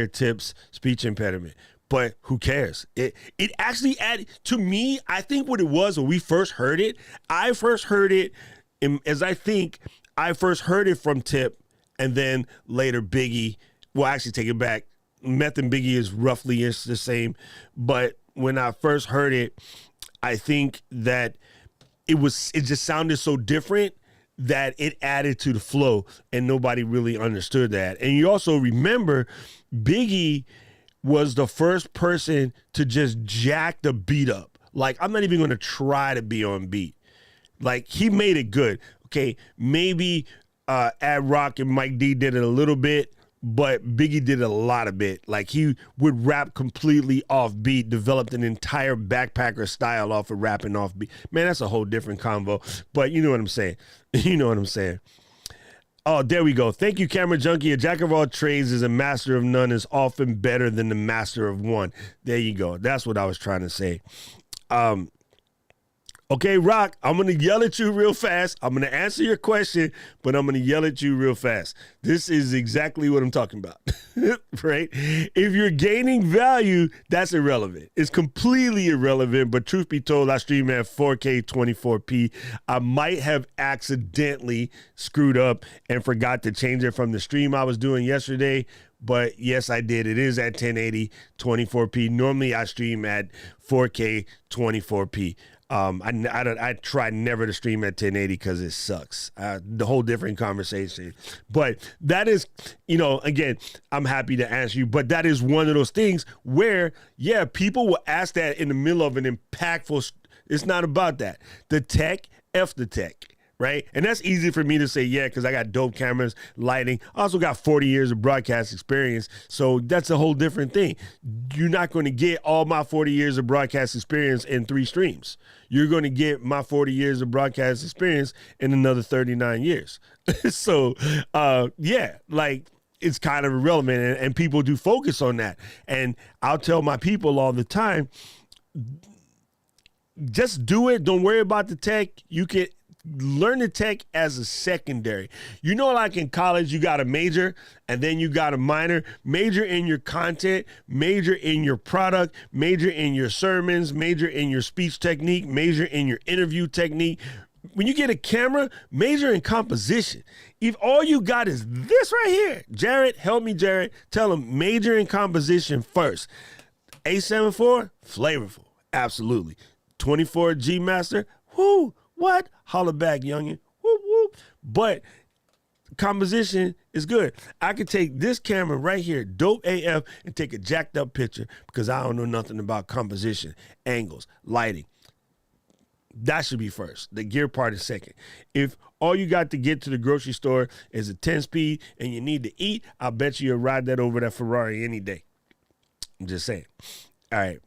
Tip's speech impediment. But who cares? It actually added to me. I think what it was when we first heard it. I first heard it from Tip, and then later Biggie. Well, actually, take it back. Meth and Biggie is roughly the same. But when I first heard it, I think that it just sounded so different that it added to the flow, and nobody really understood that. And you also remember Biggie was the first person to just jack the beat up. Like, I'm not even going to try to be on beat. Like, he made it good. Okay, maybe Ad Rock and Mike D did it a little bit, but Biggie did a lot of it. Like, he would rap completely off beat, developed an entire backpacker style off of rapping off beat. Man, that's a whole different convo, but you know what I'm saying. You know what I'm saying. Oh, there we go. Thank you, Camera Junkie. A jack of all trades is a master of none is often better than the master of one. There you go. That's what I was trying to say. Okay, Rock, I'm going to yell at you real fast. I'm going to answer your question, but I'm going to yell at you real fast. This is exactly what I'm talking about, right? If you're gaining value, that's irrelevant. It's completely irrelevant, but truth be told, I stream at 4K 24p. I might have accidentally screwed up and forgot to change it from the stream I was doing yesterday, but yes, I did. It is at 1080 24p. Normally, I stream at 4K 24p. I try never to stream at 1080 because it sucks. The whole different conversation. But that is, again, I'm happy to answer you. But that is one of those things where, yeah, people will ask that in the middle of an impactful. It's not about that. The tech, F the tech. Right? And that's easy for me to say, yeah, because I got dope cameras, lighting. I also got 40 years of broadcast experience. So that's a whole different thing. You're not going to get all my 40 years of broadcast experience in 3 streams. You're going to get my 40 years of broadcast experience in another 39 years. So, yeah, like it's kind of irrelevant. And people do focus on that. And I'll tell my people all the time, just do it. Don't worry about the tech. You can learn the tech as a secondary. Like in college, you got a major and then you got a minor. Major in your content, major in your product, major in your sermons, major in your speech technique, major in your interview technique. When you get a camera, major in composition. If all you got is this right here, Jared, help me, Jared. Tell him major in composition first. A74, flavorful. Absolutely. 24 G Master, whoo. What? Holla back, youngin'. Whoop, whoop. But composition is good. I could take this camera right here, dope AF, and take a jacked up picture because I don't know nothing about composition, angles, lighting. That should be first. The gear part is second. If all you got to get to the grocery store is a 10-speed and you need to eat, I bet you'll ride that over that Ferrari any day. I'm just saying. All right.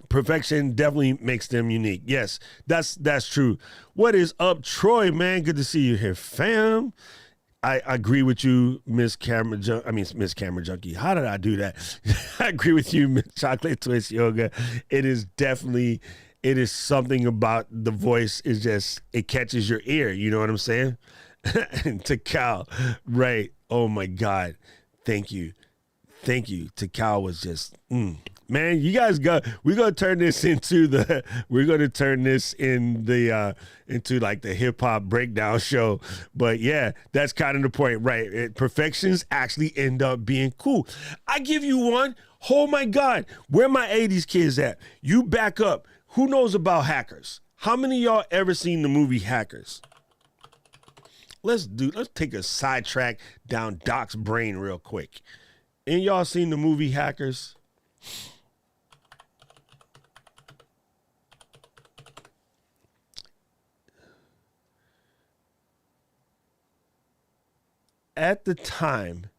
Perfection definitely makes them unique. Yes, that's true. What is up, Troy, man? Good to see you here, fam. I agree with you, Miss Camera Junkie. How did I do that? I agree with you, Miss Chocolate Twist Yoga. It is something about the voice. Is just, it catches your ear. You know what I'm saying? To Cal, right? Oh my God, thank you. To Cal was just. Man, you guys we're gonna turn this into the into like the hip hop breakdown show. But yeah, that's kind of the point, right? Perfections actually end up being cool. I give you one. Oh my God, where my 80s kids at? You back up. Who knows about Hackers? How many of y'all ever seen the movie Hackers? Let's take a sidetrack down Doc's brain real quick. And y'all seen the movie Hackers? At the time,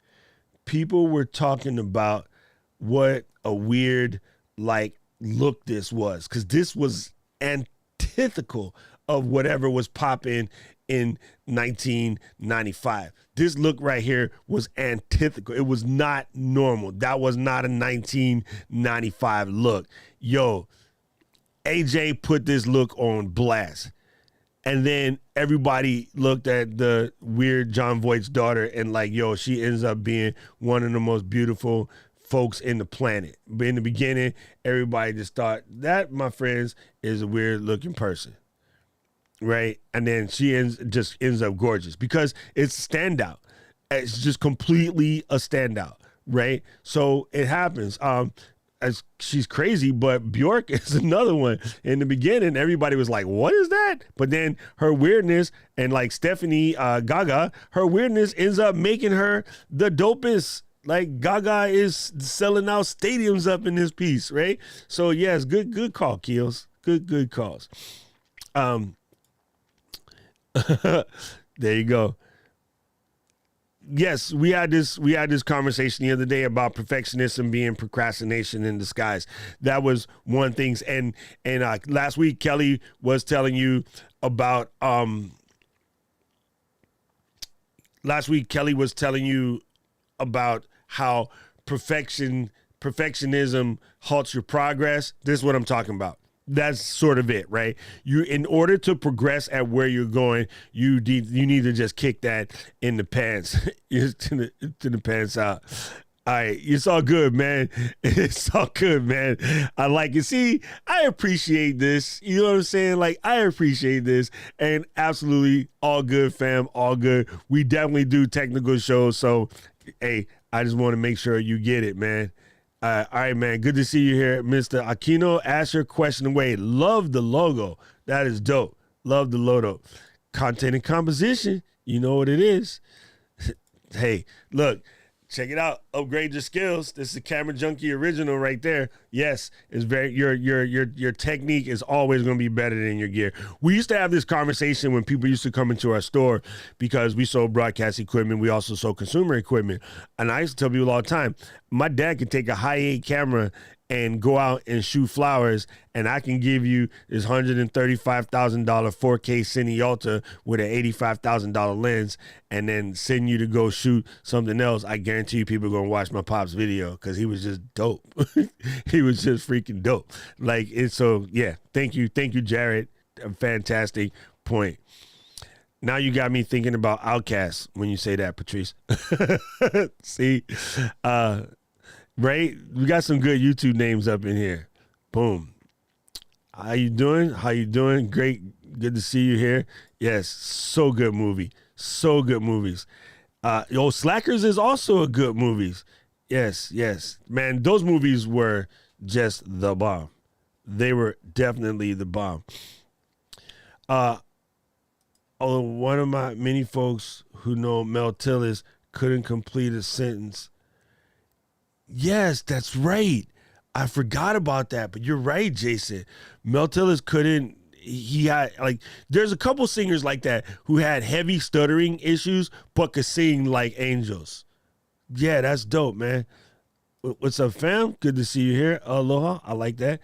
people were talking about what a weird look this was, because this was antithetical of whatever was popping in 1995. This look right here was antithetical. It was not normal. That was not a 1995 look. Yo, AJ put this look on blast. And then everybody looked at the weird John Voight's daughter and yo, she ends up being one of the most beautiful folks in the planet. But in the beginning, everybody just thought that, my friends, is a weird looking person. Right? And then she ends up gorgeous because it's a standout. It's just completely a standout. Right? So it happens. As she's crazy, but Bjork is another one. In the beginning, everybody was like, what is that? But then her weirdness, and Stephanie Gaga, her weirdness ends up making her the dopest. Gaga is selling out stadiums up in this piece, right? So yes, good call, Keels. Good calls. There you go. Yes, we had this conversation the other day about perfectionism being procrastination in disguise. That was one thing. And last week Kelly was telling you about how perfectionism halts your progress. This is what I'm talking about. That's sort of it, right? In order to progress at where you're going, you need to just kick that in the pants, to the pants out. All right, it's all good, man. It's all good, man. I like it. See, I appreciate this. You know what I'm saying? I appreciate this, and absolutely all good, fam. All good. We definitely do technical shows, so hey, I just want to make sure you get it, man. All right, man. Good to see you here, Mr. Aquino. Ask your question away. Love the logo. That is dope. Love the logo. Content and composition. You know what it is. Hey, look. Check it out. Upgrade your skills. This is a Camera Junkie original right there. Yes, it's very your technique is always going to be better than your gear. We used to have this conversation when people used to come into our store because we sold broadcast equipment. We also sold consumer equipment. And I used to tell people all the time, my dad could take a high-8 camera and go out and shoot flowers, and I can give you this $135,000 4K Cine Alta with an $85,000 lens, and then send you to go shoot something else. I guarantee you people are going to watch my pop's video because he was just dope. He was just freaking dope. So yeah, thank you, Jared. A fantastic point. Now you got me thinking about Outkast when you say that, Patrice. See, right? We got some good YouTube names up in here. Boom. How you doing? Great. Good to see you here. Yes, so good movie. So good movies. Slackers is also a good movies. Yes. Man, those movies were just the bomb. They were definitely the bomb. One of my many folks who know Mel Tillis couldn't complete a sentence. Yes, that's right. I forgot about that, but you're right, Jason. Mel Tillis couldn't. he had like, there's a couple singers like that who had heavy stuttering issues, but could sing like angels. Yeah, that's dope, man. What's up, fam? Good to see you here. Aloha. I like that.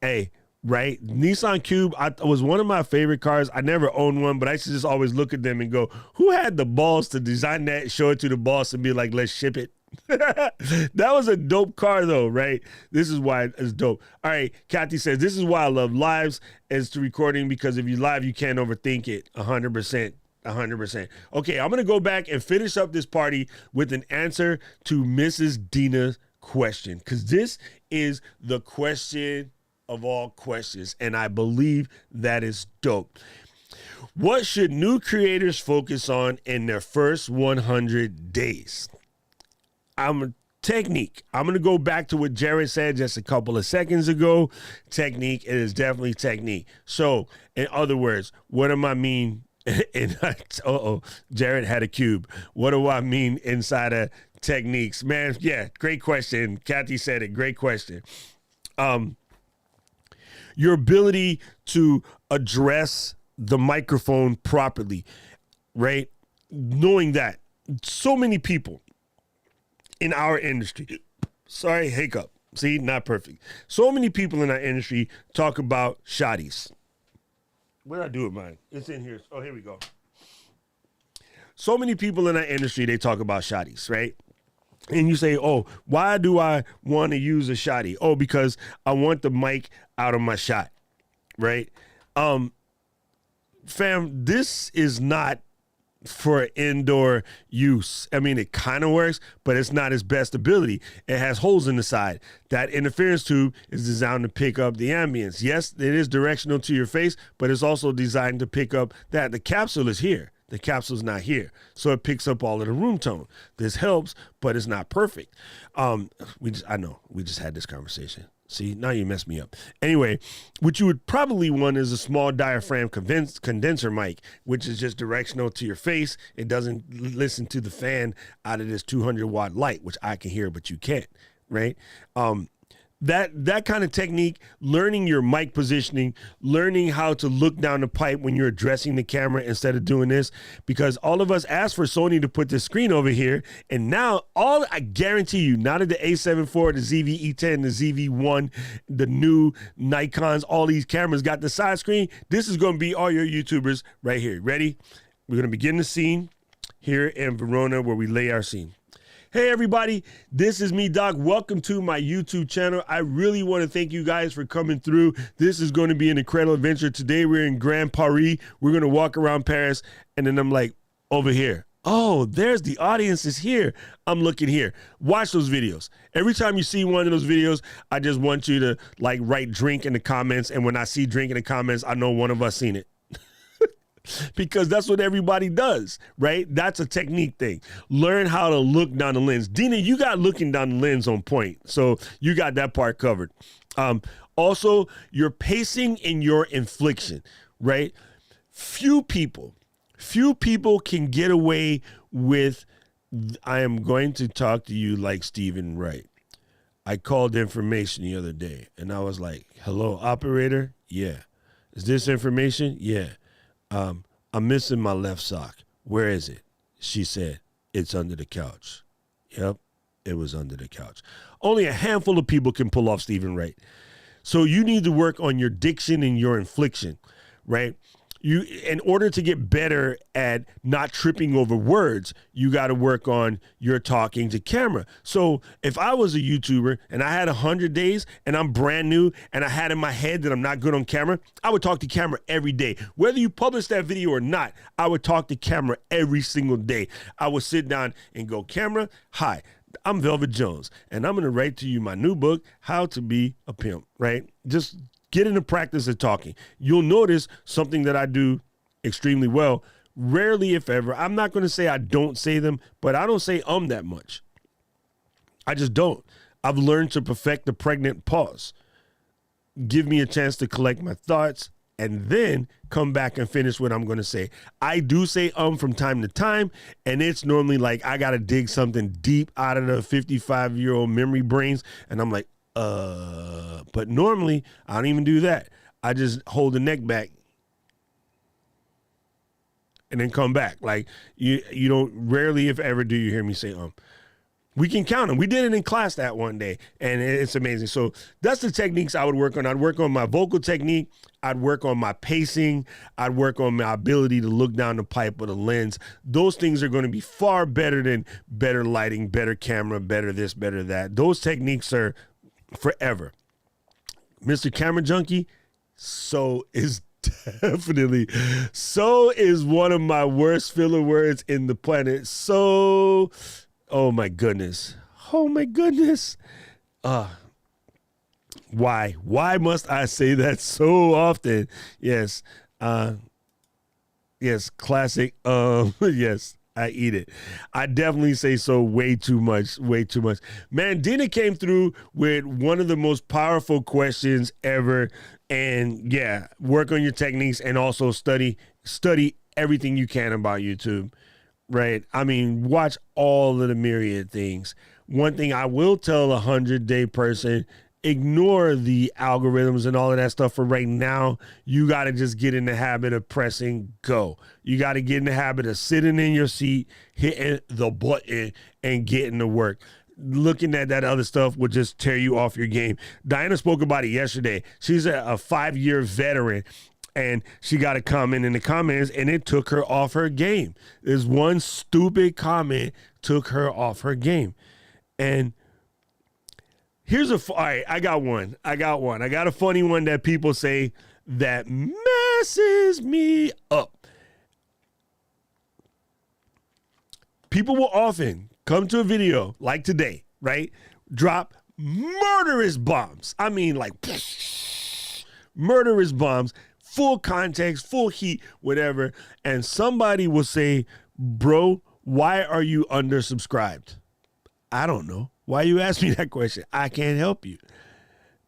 Hey, right? Nissan Cube was one of my favorite cars. I never owned one, but I used to just always look at them and go, who had the balls to design that, show it to the boss, and be like, let's ship it? That was a dope car, though, right? This is why it's dope. All right, Kathy says, this is why I love lives as to recording, because if you live, you can't overthink it. 100%. 100%. Okay, I'm going to go back and finish up this party with an answer to Mrs. Dina's question, because this is the question of all questions, and I believe that is dope. What should new creators focus on in their first 100 days? Technique. I'm going to go back to what Jared said just a couple of seconds ago. Technique. It is definitely technique. So, in other words, what do I mean? Jared had a cube. What do I mean inside of techniques? Man, yeah, great question. Kathy said it. Great question. Your ability to address the microphone properly, right? Knowing that so many people in our industry, sorry, hiccup. See, not perfect. So many people in our industry talk about shotties. Where did I do it, mine? It's in here. Oh, here we go. So many people in our industry, they talk about shotties, right? And you say, oh, why do I want to use a shotty? Oh, because I want the mic out of my shot, right? Fam, this is not for indoor use. I mean, it kind of works, but it's not its best ability. It has holes in the side. That interference tube is designed to pick up the ambience. Yes, it is directional to your face, but it's also designed to pick up that. The capsule is here. The capsule's not here. So it picks up all of the room tone. This helps, but it's not perfect. I know, we just had this conversation. See, now you messed me up. Anyway, what you would probably want is a small diaphragm condenser mic, which is just directional to your face. It doesn't listen to the fan out of this 200-watt light, which I can hear, but you can't, right? That kind of technique, learning your mic positioning, learning how to look down the pipe when you're addressing the camera instead of doing this, because all of us asked for Sony to put this screen over here, and now I guarantee you, now that the A7 IV, the ZV-E10, the ZV-1, the new Nikons, all these cameras got the side screen, this is going to be all your YouTubers right here. Ready? We're going to begin the scene here in Verona where we lay our scene. Hey everybody, this is me, Doc. Welcome to my YouTube channel. I really want to thank you guys for coming through. This is going to be an incredible adventure. Today we're in Grand Paris. We're going to walk around Paris, and then I'm like, over here. Oh, there's the audience is here. I'm looking here. Watch those videos. Every time you see one of those videos, I just want you to like write drink in the comments, and when I see drink in the comments, I know one of us seen it. Because that's what everybody does, right? That's a technique thing. Learn how to look down the lens. Dina, you got looking down the lens on point. So you got that part covered. Also, your pacing and your inflection, right? Few people can get away with, I am going to talk to you like Stephen Wright. I called information the other day, and I was like, hello, operator? Yeah. Is this information? Yeah. I'm missing my left sock. Where is it? She said, it's under the couch. Yep, it was under the couch. Only a handful of people can pull off Stephen Wright. So you need to work on your diction and your inflection, right? You, in order to get better at not tripping over words, you got to work on your talking to camera. So if I was a YouTuber and I had 100 days and I'm brand new and I had in my head that I'm not good on camera, I would talk to camera every day. Whether you publish that video or not, I would talk to camera every single day. I would sit down and go, camera, hi, I'm Velvet Jones, and I'm going to write to you my new book, How to Be a Pimp, right? Just get in the practice of talking. You'll notice something that I do extremely well. Rarely, if ever, I'm not going to say I don't say them, but I don't say that much. I just don't. I've learned to perfect the pregnant pause. Give me a chance to collect my thoughts and then come back and finish what I'm going to say. I do say from time to time, and it's normally like I got to dig something deep out of the 55-year-old memory brains, and I'm like, but normally I don't even do that. I just hold the neck back and then come back. Like you don't rarely, if ever, do you hear me say We can count them. We did it in class that one day, and it's amazing. So that's the techniques I would work on. I'd work on my vocal technique. I'd work on my pacing. I'd work on my ability to look down the pipe with a lens. Those things are going to be far better than better lighting, better camera, better this, better that. Those techniques are forever. Mr. Camera Junkie, so is one of my worst filler words in the planet. So... Oh my goodness. Why? Why must I say that so often? Yes. Yes, classic. Yes, I eat it. I definitely say so way too much. Man, Dina came through with one of the most powerful questions ever. And yeah, work on your techniques and also study everything you can about YouTube. Right. I mean, watch all of the myriad things. One thing I will tell a 100-day person, ignore the algorithms and all of that stuff for right now. You got to just get in the habit of pressing go. You got to get in the habit of sitting in your seat, hitting the button and getting to work. Looking at that other stuff would just tear you off your game. Diana spoke about it yesterday. She's a 5-year veteran. And she got a comment in the comments, and it took her off her game. This one stupid comment took her off her game. And here's all right, I got one. I got a funny one that people say that messes me up. People will often come to a video like today, right? Drop murderous bombs. I mean, like, murderous bombs. Full context, full heat, whatever. And somebody will say, bro, why are you undersubscribed? I don't know. Why you ask me that question? I can't help you.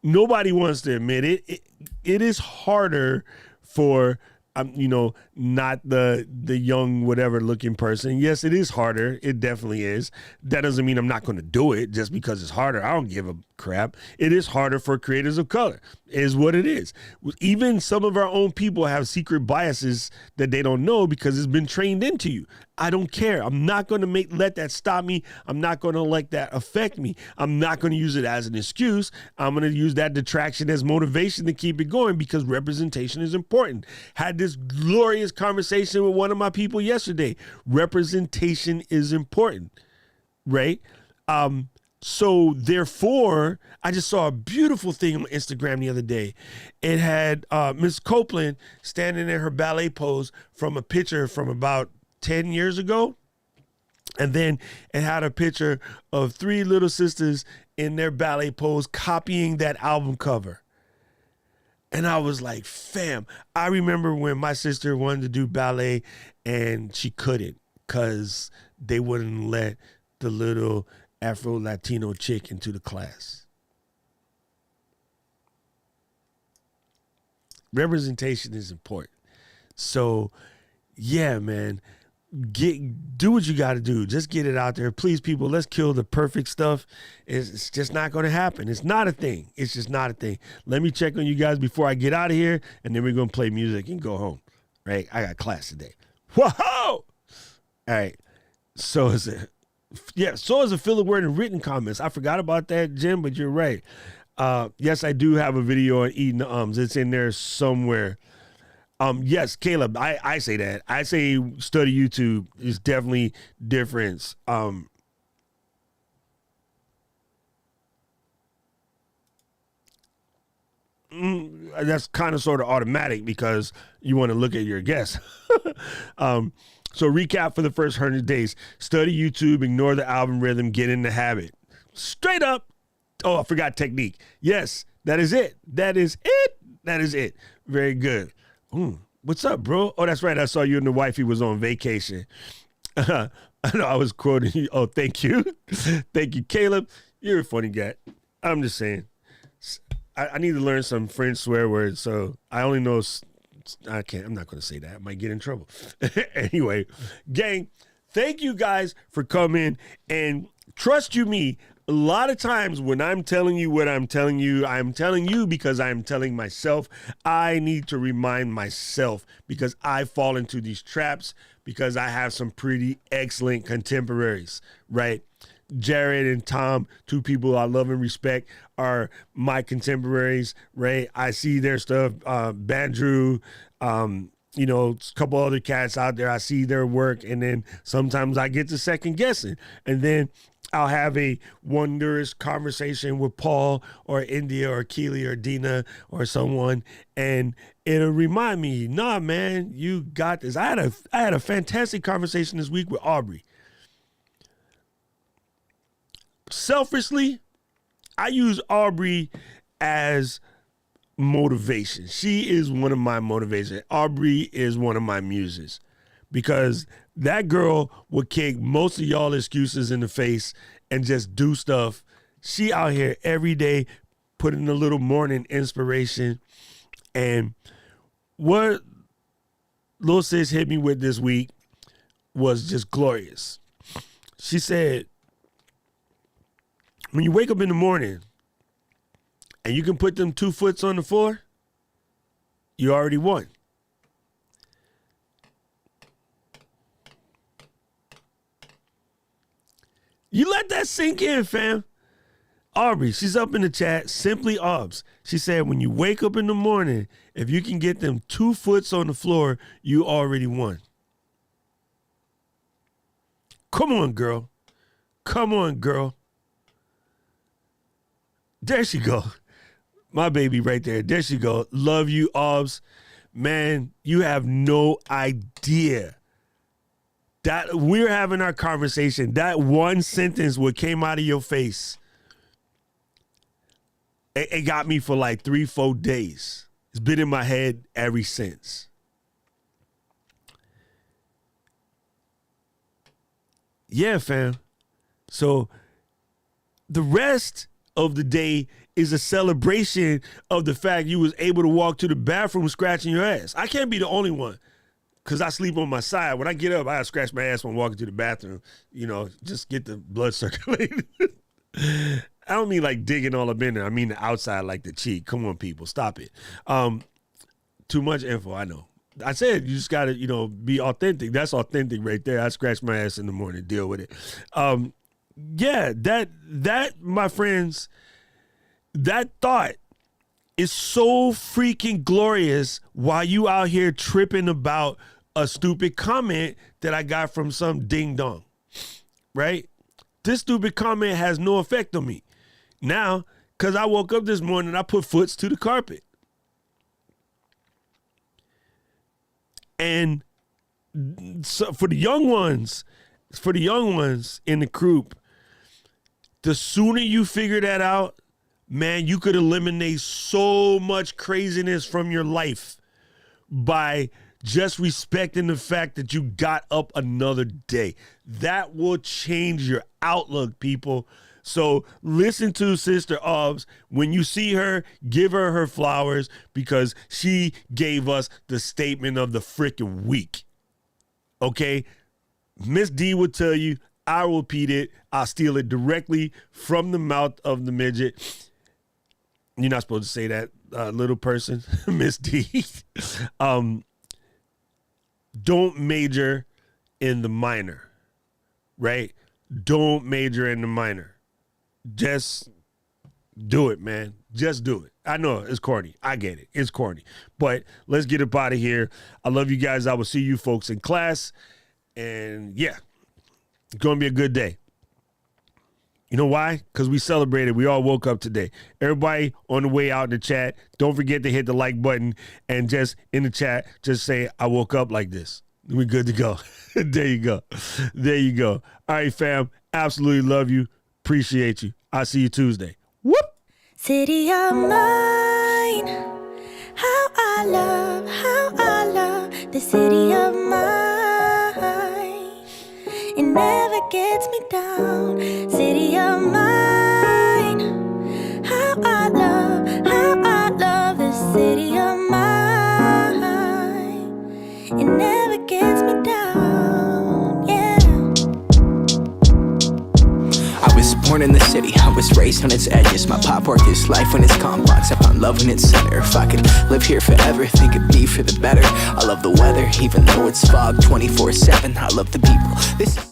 Nobody wants to admit it. It is harder for, not the young whatever looking person. Yes, it is harder. It definitely is. That doesn't mean I'm not going to do it just because it's harder. I don't give a crap. It is harder for creators of color, is what it is. Even some of our own people have secret biases that they don't know because it's been trained into you. I don't care. I'm not going to let that stop me. I'm not going to let that affect me. I'm not going to use it as an excuse. I'm going to use that detraction as motivation to keep it going because representation is important. Had this glorious conversation with one of my people yesterday. Representation is important, right? So therefore, I just saw a beautiful thing on Instagram the other day. It had Miss Copeland standing in her ballet pose from a picture from about 10 years ago. And then it had a picture of 3 little sisters in their ballet pose copying that album cover. And I was like, fam, I remember when my sister wanted to do ballet and she couldn't because they wouldn't let the little Afro-Latino chick into the class. Representation is important. So, yeah, man, do what you got to do. Just get it out there. Please, people, let's kill the perfect stuff. It's just not going to happen. It's not a thing. It's just not a thing. Let me check on you guys before I get out of here, and then we're going to play music and go home, right? I got class today. Whoa! All right. So is a filler word in written comments. I forgot about that, Jim, but you're right. Yes, I do have a video on eating the ums. It's in there somewhere. Yes, Caleb, I say that. I say study YouTube is definitely difference. That's kind of sort of automatic because you want to look at your guests. So recap for the first 100 days. Study YouTube, ignore the algorithm, get in the habit. Straight up. Oh, I forgot technique. Yes, that is it. That is it. Very good. What's up, bro? Oh, that's right. I saw you and the wifey was on vacation. I know I was quoting you. Oh, thank you. Thank you, Caleb. You're a funny guy. I'm just saying. I need to learn some French swear words, so I only know... I'm not going to say that. I might get in trouble. Anyway, gang, thank you guys for coming. And trust you me, A lot of times when I'm telling you what I'm telling you because I'm telling myself. I need to remind myself because I fall into these traps because I have some pretty excellent contemporaries, right? Jared and Tom, two people I love and respect, are my contemporaries, right? I see their stuff, Bandrew, you know, a couple other cats out there. I see their work, and then sometimes I get to second guessing, and then I'll have a wondrous conversation with Paul or India or Keely or Dina or someone, and it'll remind me, nah, man, you got this. I had a fantastic conversation this week with Aubrey. Selfishly, I use Aubrey as motivation. She is one of my motivations. Aubrey is one of my muses because that girl would kick most of y'all excuses in the face and just do stuff. She out here every day putting a little morning inspiration. And what Lil Sis hit me with this week was just glorious. She said, when you wake up in the morning and you can put them 2 foots on the floor, you already won. You let that sink in, fam. Aubrey, she's up in the chat, Simply Obs. She said, when you wake up in the morning, if you can get them 2 foots on the floor, you already won. Come on, girl. Come on, girl. There she go. My baby right there. There she go. Love you, Obs. Man, you have no idea that we're having our conversation. That one sentence what came out of your face, it got me for like 3-4 days. It's been in my head ever since. Yeah, fam. So the rest of the day is a celebration of the fact you was able to walk to the bathroom scratching your ass. I can't be the only one because I sleep on my side. When I get up, I scratch my ass when walking to the bathroom, you know, just get the blood circulating. I don't mean like digging all up in there. I mean the outside, like the cheek. Come on, people, stop it. Too much info, I know. I said you just got to, you know, be authentic. That's authentic right there. I scratch my ass in the morning, deal with it. Yeah, that, my friends, that thought is so freaking glorious while you out here tripping about a stupid comment that I got from some ding dong, right? This stupid comment has no effect on me. Now, because I woke up this morning, I put foots to the carpet. And so for the young ones in the group, the sooner you figure that out, man, you could eliminate so much craziness from your life by just respecting the fact that you got up another day. That will change your outlook, people. So listen to Sister Obs. When you see her, give her her flowers because she gave us the statement of the freaking week. Okay? Miss D will tell you, I will repeat it. I'll steal it directly from the mouth of the midget. You're not supposed to say that, little person, Miss D. Don't major in the minor, right? Don't major in the minor. Just do it, man. Just do it. I know it's corny. I get it. It's corny. But let's get up out of here. I love you guys. I will see you folks in class. And yeah, it's going to be a good day. You know why? Because we celebrated. We all woke up today. Everybody on the way out in the chat, don't forget to hit the like button and just in the chat, just say, I woke up like this. We're good to go. There you go. There you go. All right, fam. Absolutely love you. Appreciate you. I'll see you Tuesday. Whoop. City of mine, how I love the city of mine. It never gets me down. City of mine, how I love the city of mine. It never gets me down, yeah. I was born in the city, I was raised on its edges. My pop worked his life when it's complex. I found love in its center. If I could live here forever, think it'd be for the better. I love the weather, even though it's fog 24/7. I love the people. This is